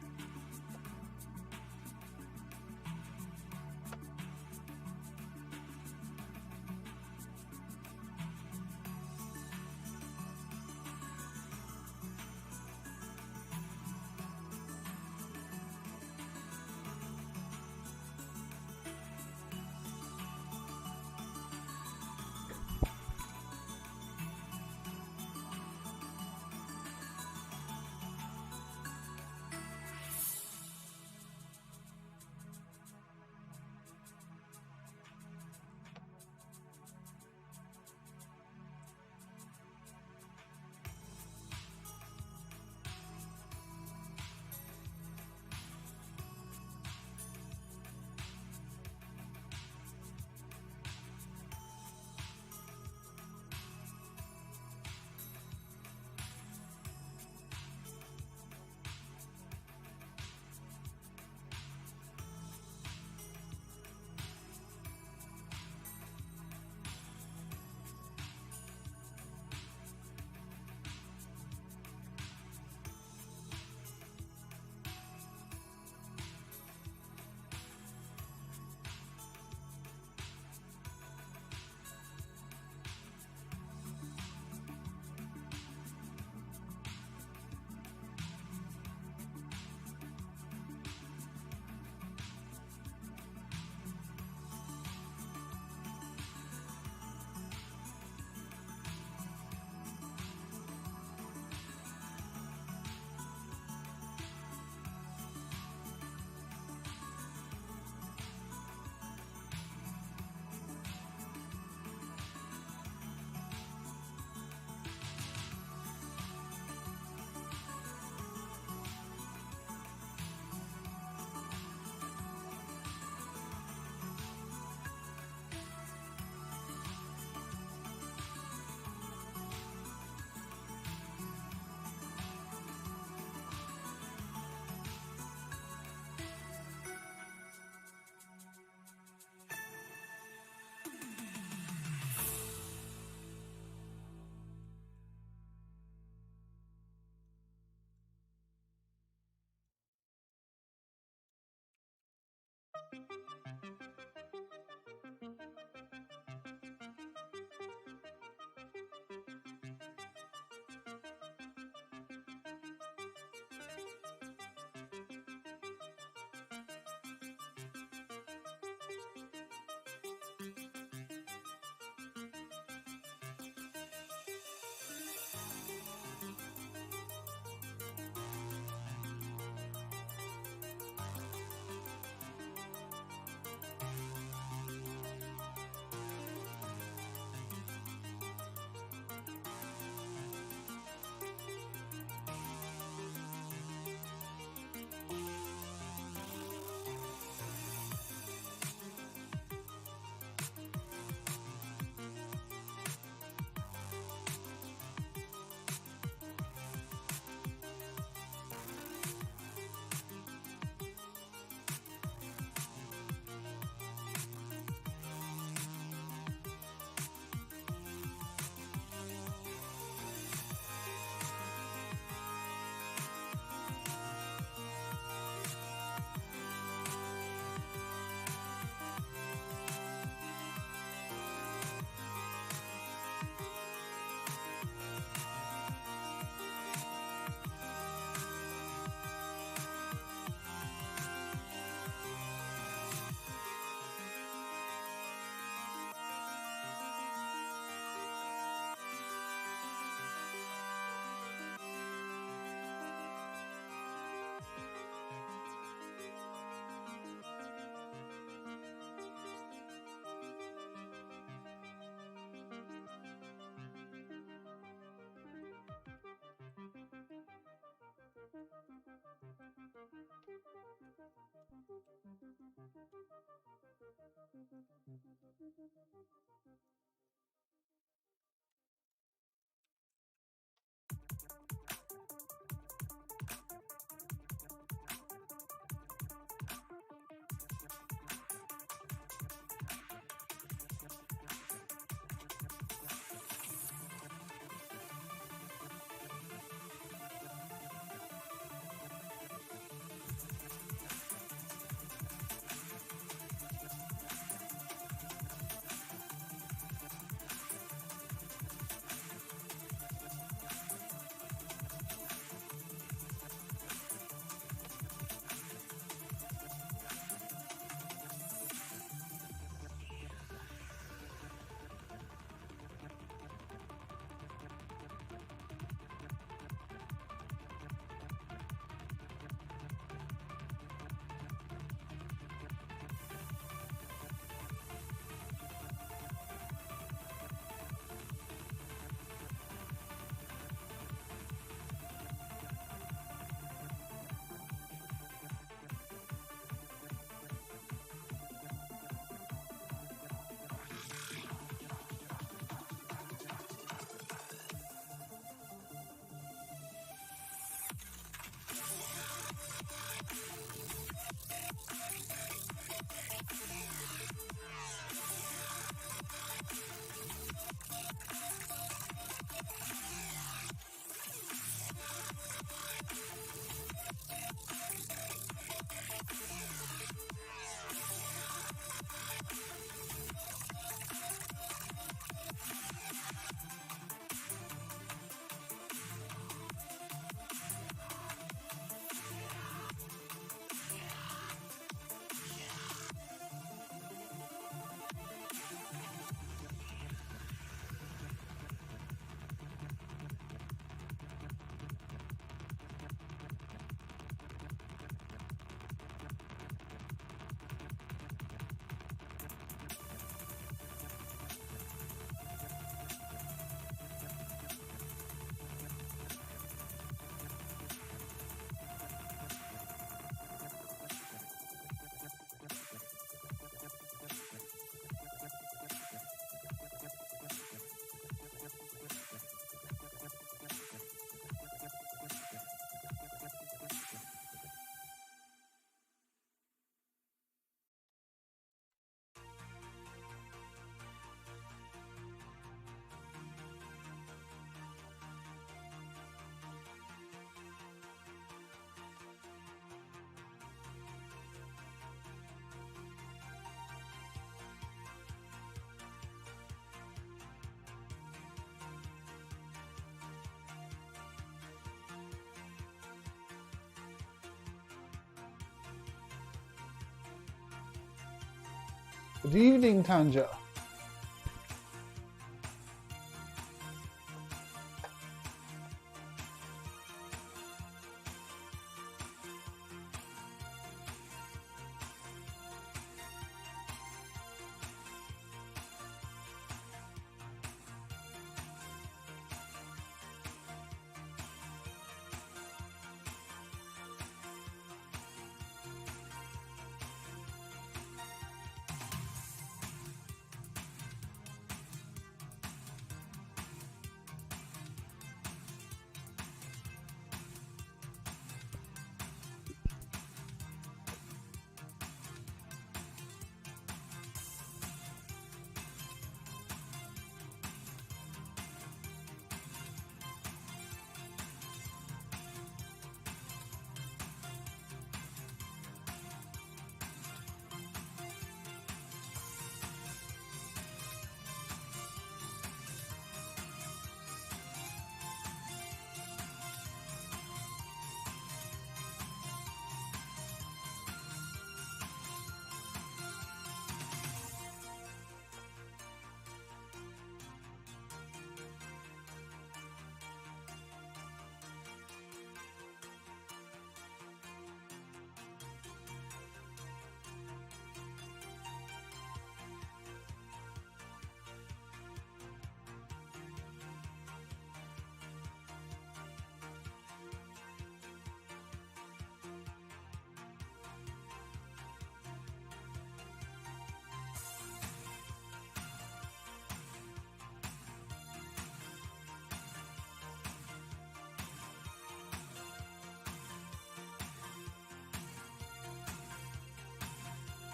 Good evening, Tanja.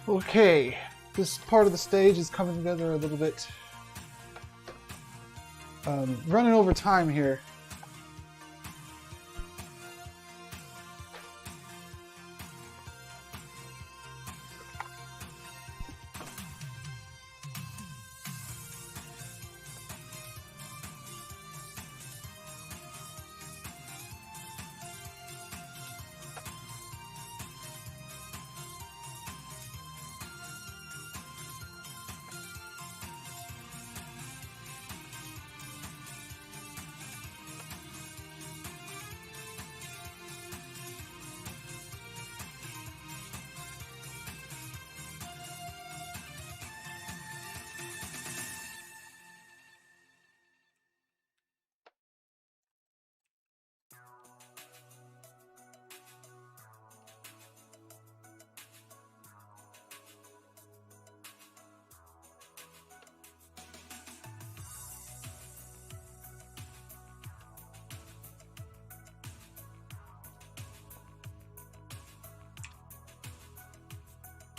Okay, this part of the stage is coming together a little bit. Running over time here.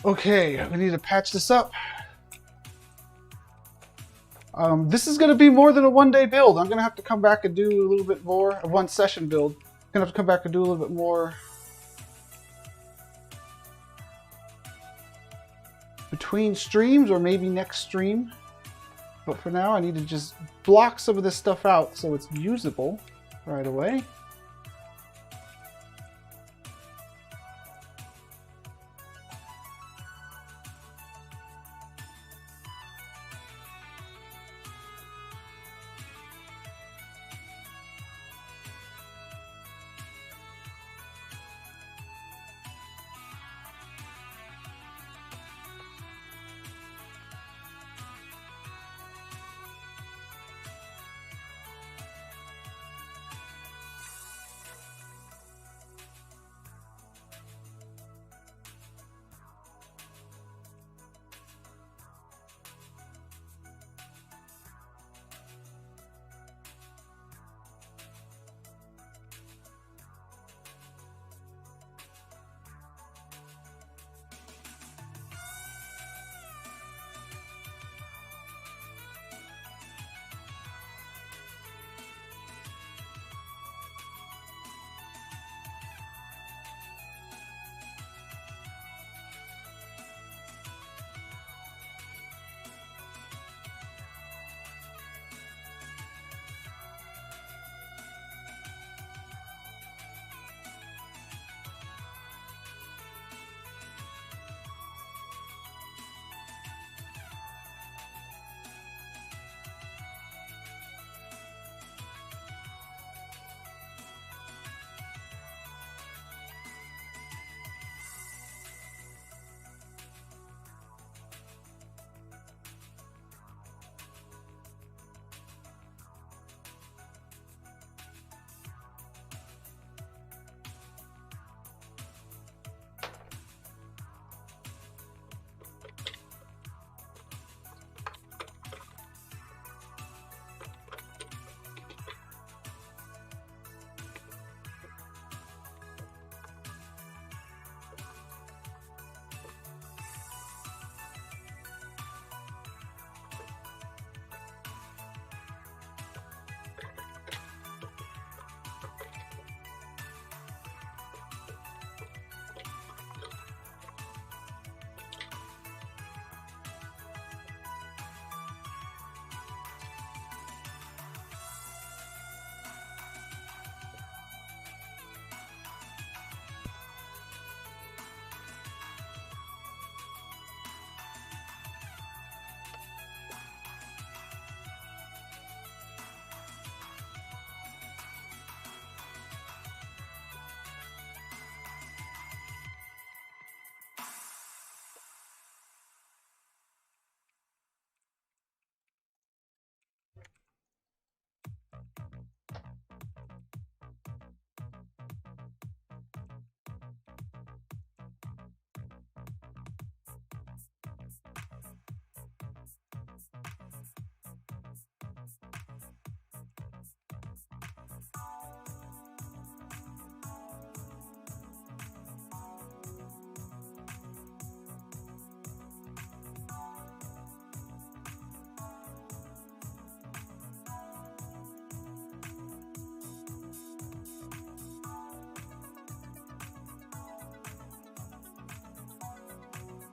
Okay, we need to patch this up. This is going to be more than a one-day build. I'm going to have to come back and do a little bit more. A one-session build. I'm going to have to come back and do a little bit more between streams, or maybe next stream. But for now, I need to just block some of this stuff out so it's usable right away.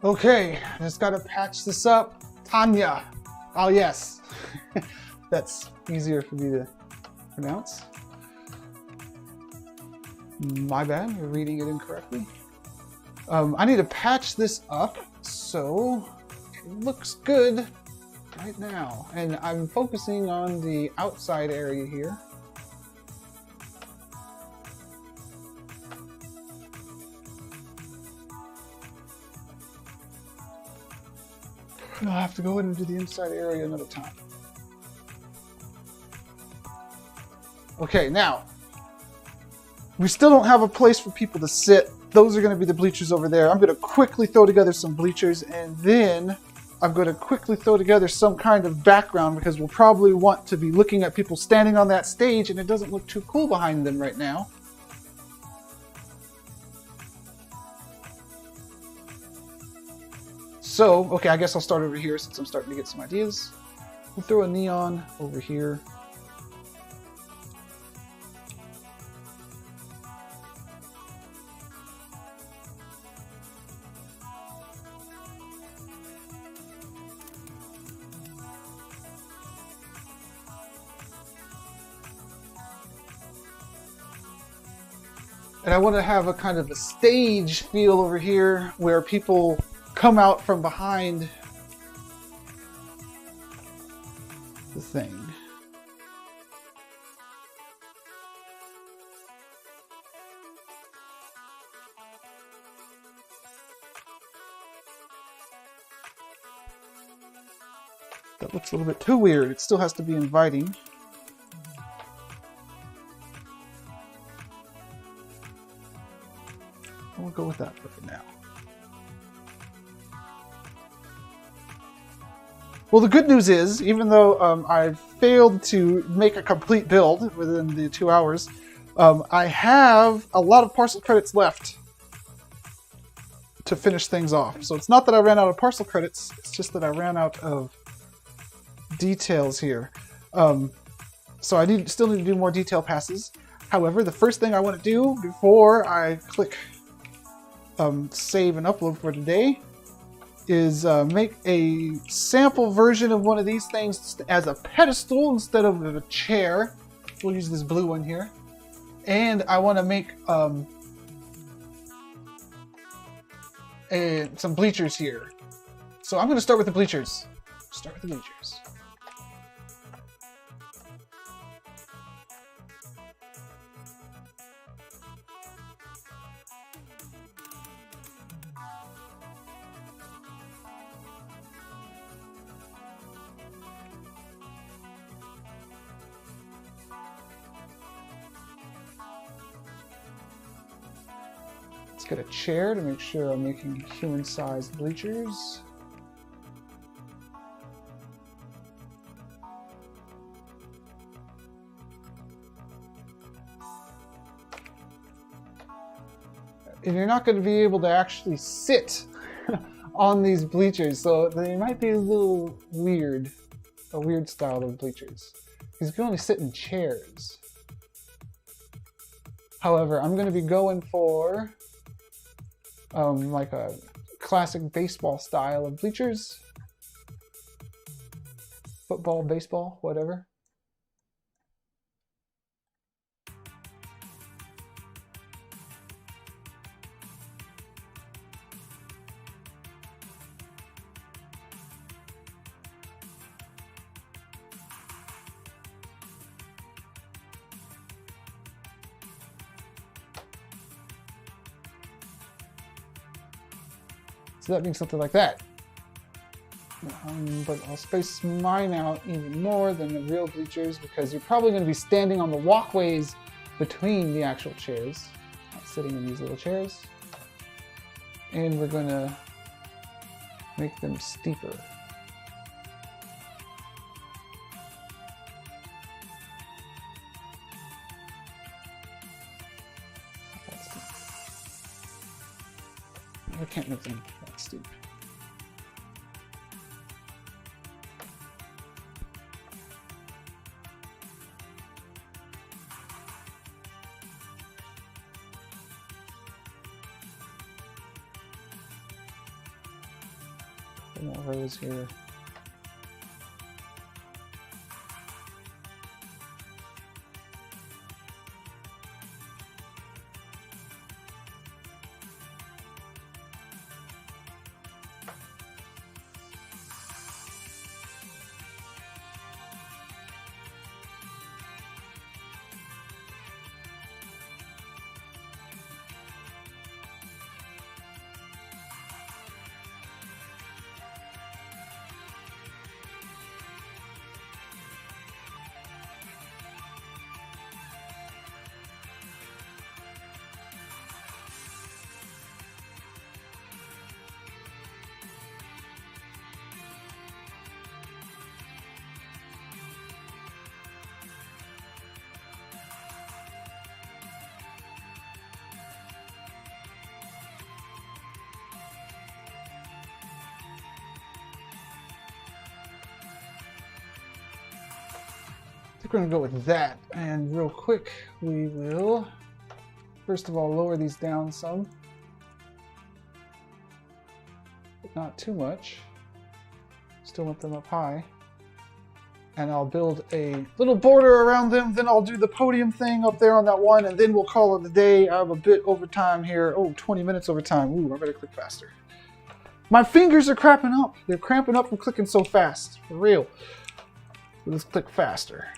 Okay, just gotta patch this up. Tanya. Oh yes. That's easier for me to pronounce. My bad, we're reading it incorrectly. I need to patch this up so it looks good right now. And I'm focusing on the outside area here. I'll have to go in and do the inside area another time. Okay, now, we still don't have a place for people to sit. Those are going to be the bleachers over there. I'm going to quickly throw together some bleachers, and then I'm going to quickly throw together some kind of background because we'll probably want to be looking at people standing on that stage, and it doesn't look too cool behind them right now. So, okay, I guess I'll start over here since I'm starting to get some ideas. We'll throw a neon over here. And I want to have a kind of a stage feel over here where people come out from behind the thing. That looks a little bit too weird. It still has to be inviting. We'll go with that for now. Well, the good news is, even though I failed to make a complete build within the 2 hours, I have a lot of parcel credits left to finish things off. So it's not that I ran out of parcel credits, it's just that I ran out of details here. So I still need to do more detail passes. However, the first thing I want to do before I click save and upload for today is make a sample version of one of these things as a pedestal instead of a chair. We'll use this blue one here. And I want to make some bleachers here. So I'm going to start with the bleachers. Start with the bleachers. Let's get a chair to make sure I'm making human-sized bleachers. And you're not going to be able to actually sit on these bleachers, so they might be a little weird, a weird style of bleachers. Because you can only sit in chairs. However, I'm going to be going for like a classic baseball style of bleachers. Football, baseball, whatever. So that means something like that. But I'll space mine out even more than the real bleachers because you're probably going to be standing on the walkways between the actual chairs, not sitting in these little chairs. And we're going to make them steeper. I can't make them that steep. couple more rows here. I think we're gonna go with that, and real quick we will first of all lower these down some, but not too much. Still want them up high, and I'll build a little border around them. Then I'll do the podium thing up there on that one, and then we'll call it a day. I have a bit over time here. Oh, 20 minutes over time. Ooh, I better click faster. My fingers are cramping up. They're cramping up from clicking so fast, for real. Let's click faster.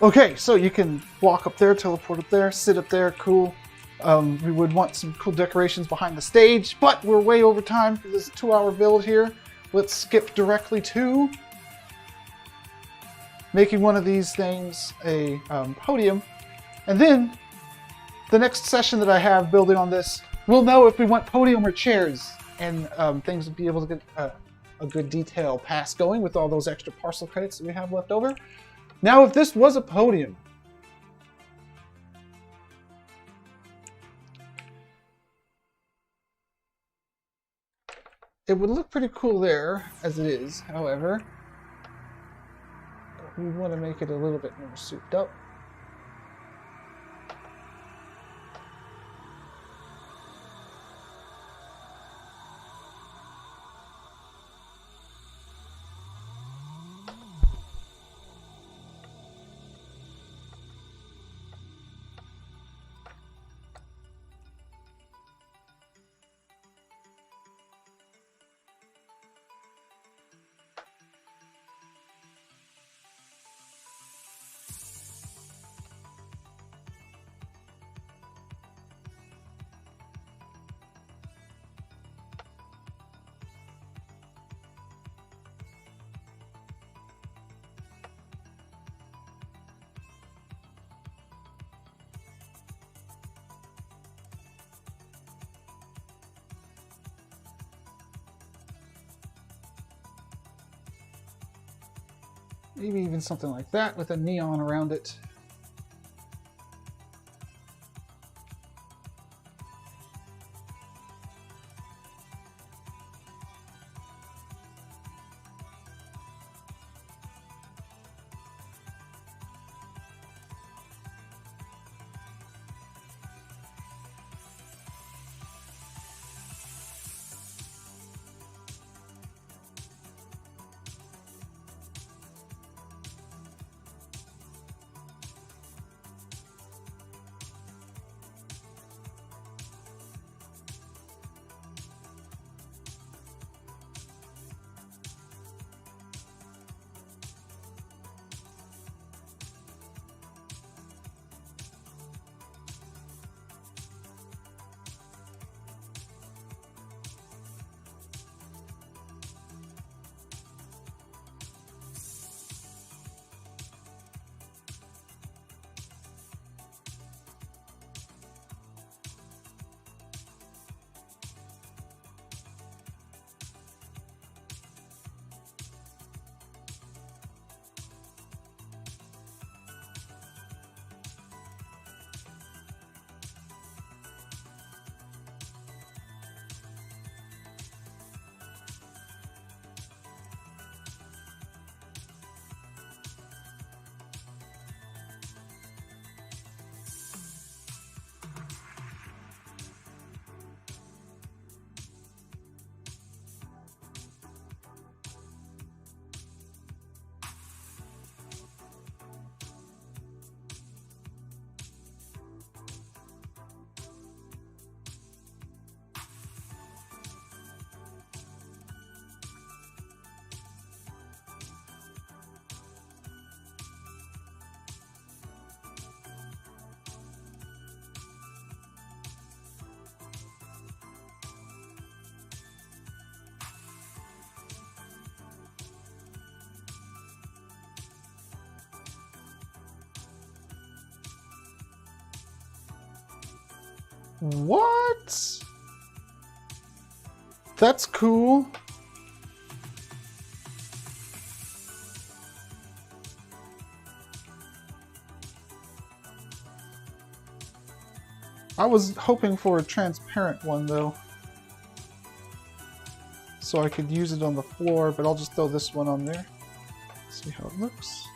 Okay, so you can walk up there, teleport up there, sit up there, cool. We would want some cool decorations behind the stage, but we're way over time for this 2-hour build here. Let's skip directly to making one of these things a podium. And then the next session that I have building on this, we'll know if we want podium or chairs, and things will be able to get a good detail pass going with all those extra parcel credits that we have left over. Now, if this was a podium, it would look pretty cool there as it is. However, we want to make it a little bit more souped up. Maybe even something like that with a neon around it. What? That's cool. I was hoping for a transparent one though, so I could use it on the floor, but I'll just throw this one on there. See how it looks.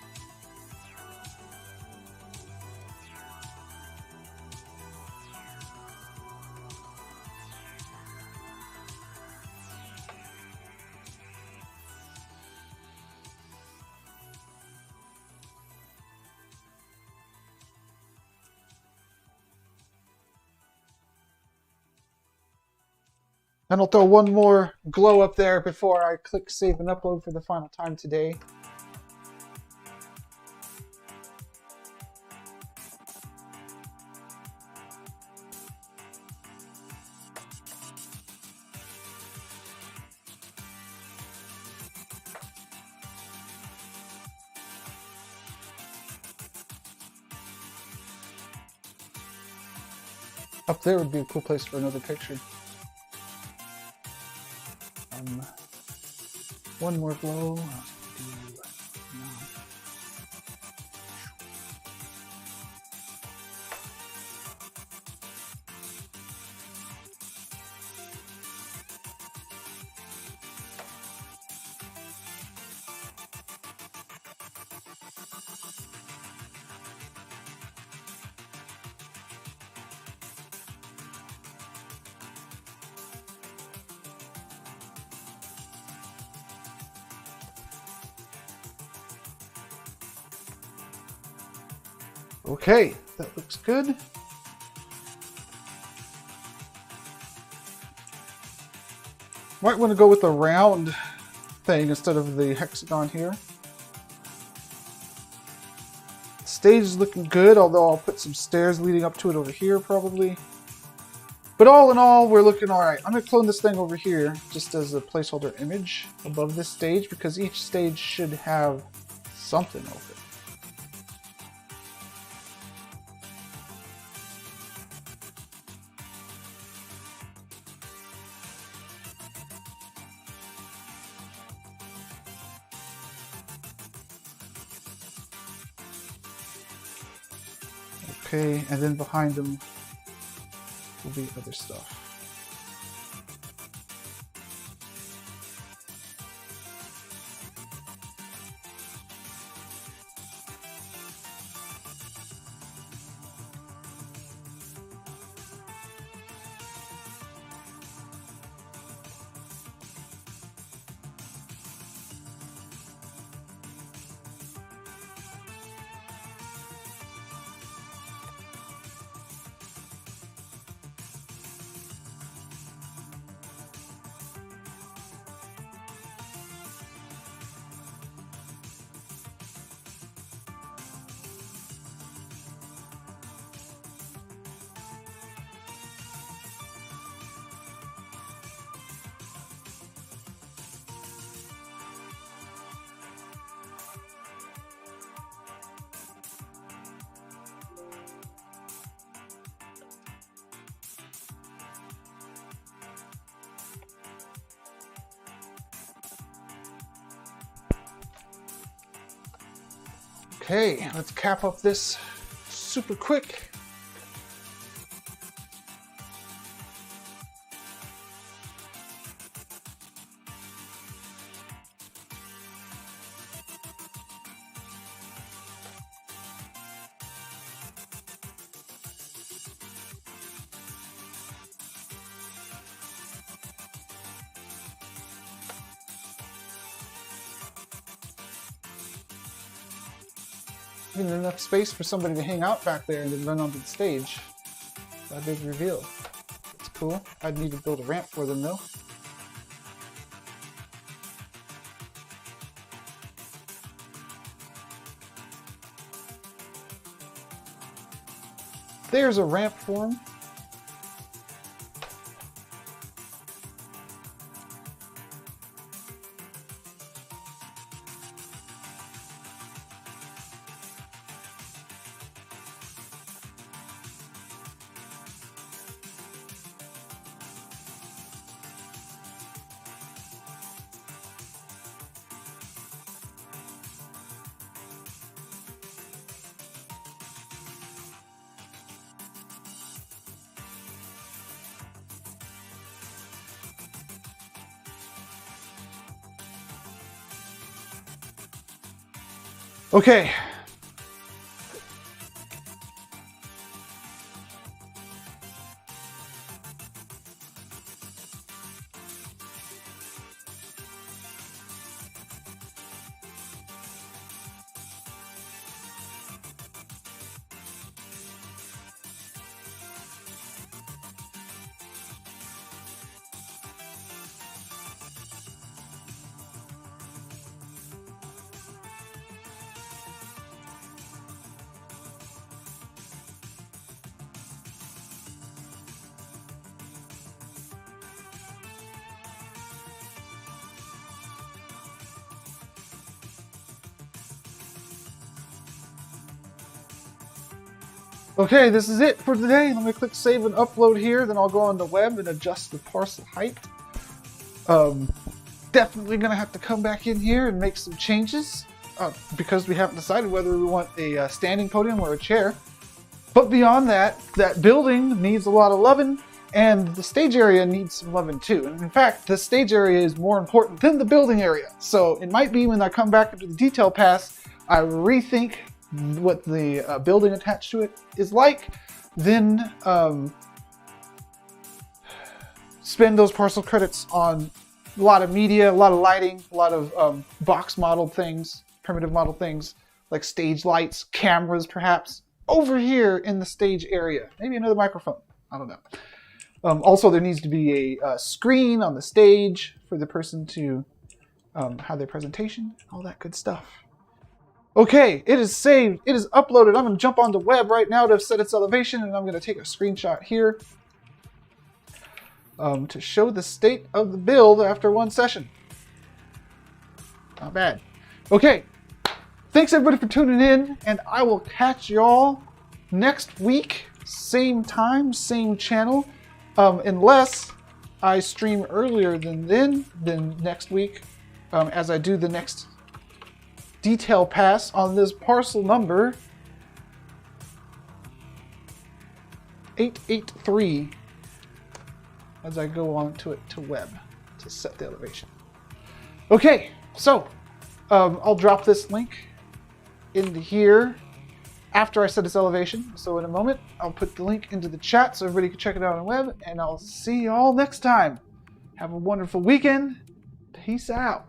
And I'll throw one more glow up there before I click save and upload for the final time today. Up there would be a cool place for another picture. One more glow. Okay, that looks good. Might want to go with the round thing instead of the hexagon here. The stage is looking good, although I'll put some stairs leading up to it over here probably. But all in all, we're looking alright. I'm going to clone this thing over here just as a placeholder image above this stage, because each stage should have something over it. Okay, and then behind them will be other stuff. Okay, let's cap up this super quick. Even enough space for somebody to hang out back there and then run onto the stage. That big reveal. It's cool. I'd need to build a ramp for them though. There's a ramp for them. Okay. Okay, this is it for today. Let me click save and upload here, then I'll go on the web and adjust the parcel height. Definitely gonna have to come back in here and make some changes because we haven't decided whether we want a standing podium or a chair. But beyond that, that building needs a lot of loving, and the stage area needs some loving too. And in fact, the stage area is more important than the building area. So it might be when I come back into the detail pass, I rethink what the building attached to it is like, then spend those parcel credits on a lot of media, a lot of lighting, a lot of box modeled things, primitive model things, like stage lights, cameras perhaps, over here in the stage area. Maybe another microphone, I don't know. Also, there needs to be a screen on the stage for the person to have their presentation, all that good stuff. Okay, it is saved, it is uploaded. I'm going to jump on the web right now to set its elevation, and I'm going to take a screenshot here to show the state of the build after one session. Not bad. Okay, thanks everybody for tuning in, and I will catch y'all next week. Same time, same channel, unless I stream earlier than next week, as I do the next detail pass on this parcel number 883 as I go on to it to web to set the elevation. Okay, so I'll drop this link into here after I set its elevation. So in a moment, I'll put the link into the chat so everybody can check it out on the web, and I'll see you all next time. Have a wonderful weekend. Peace out.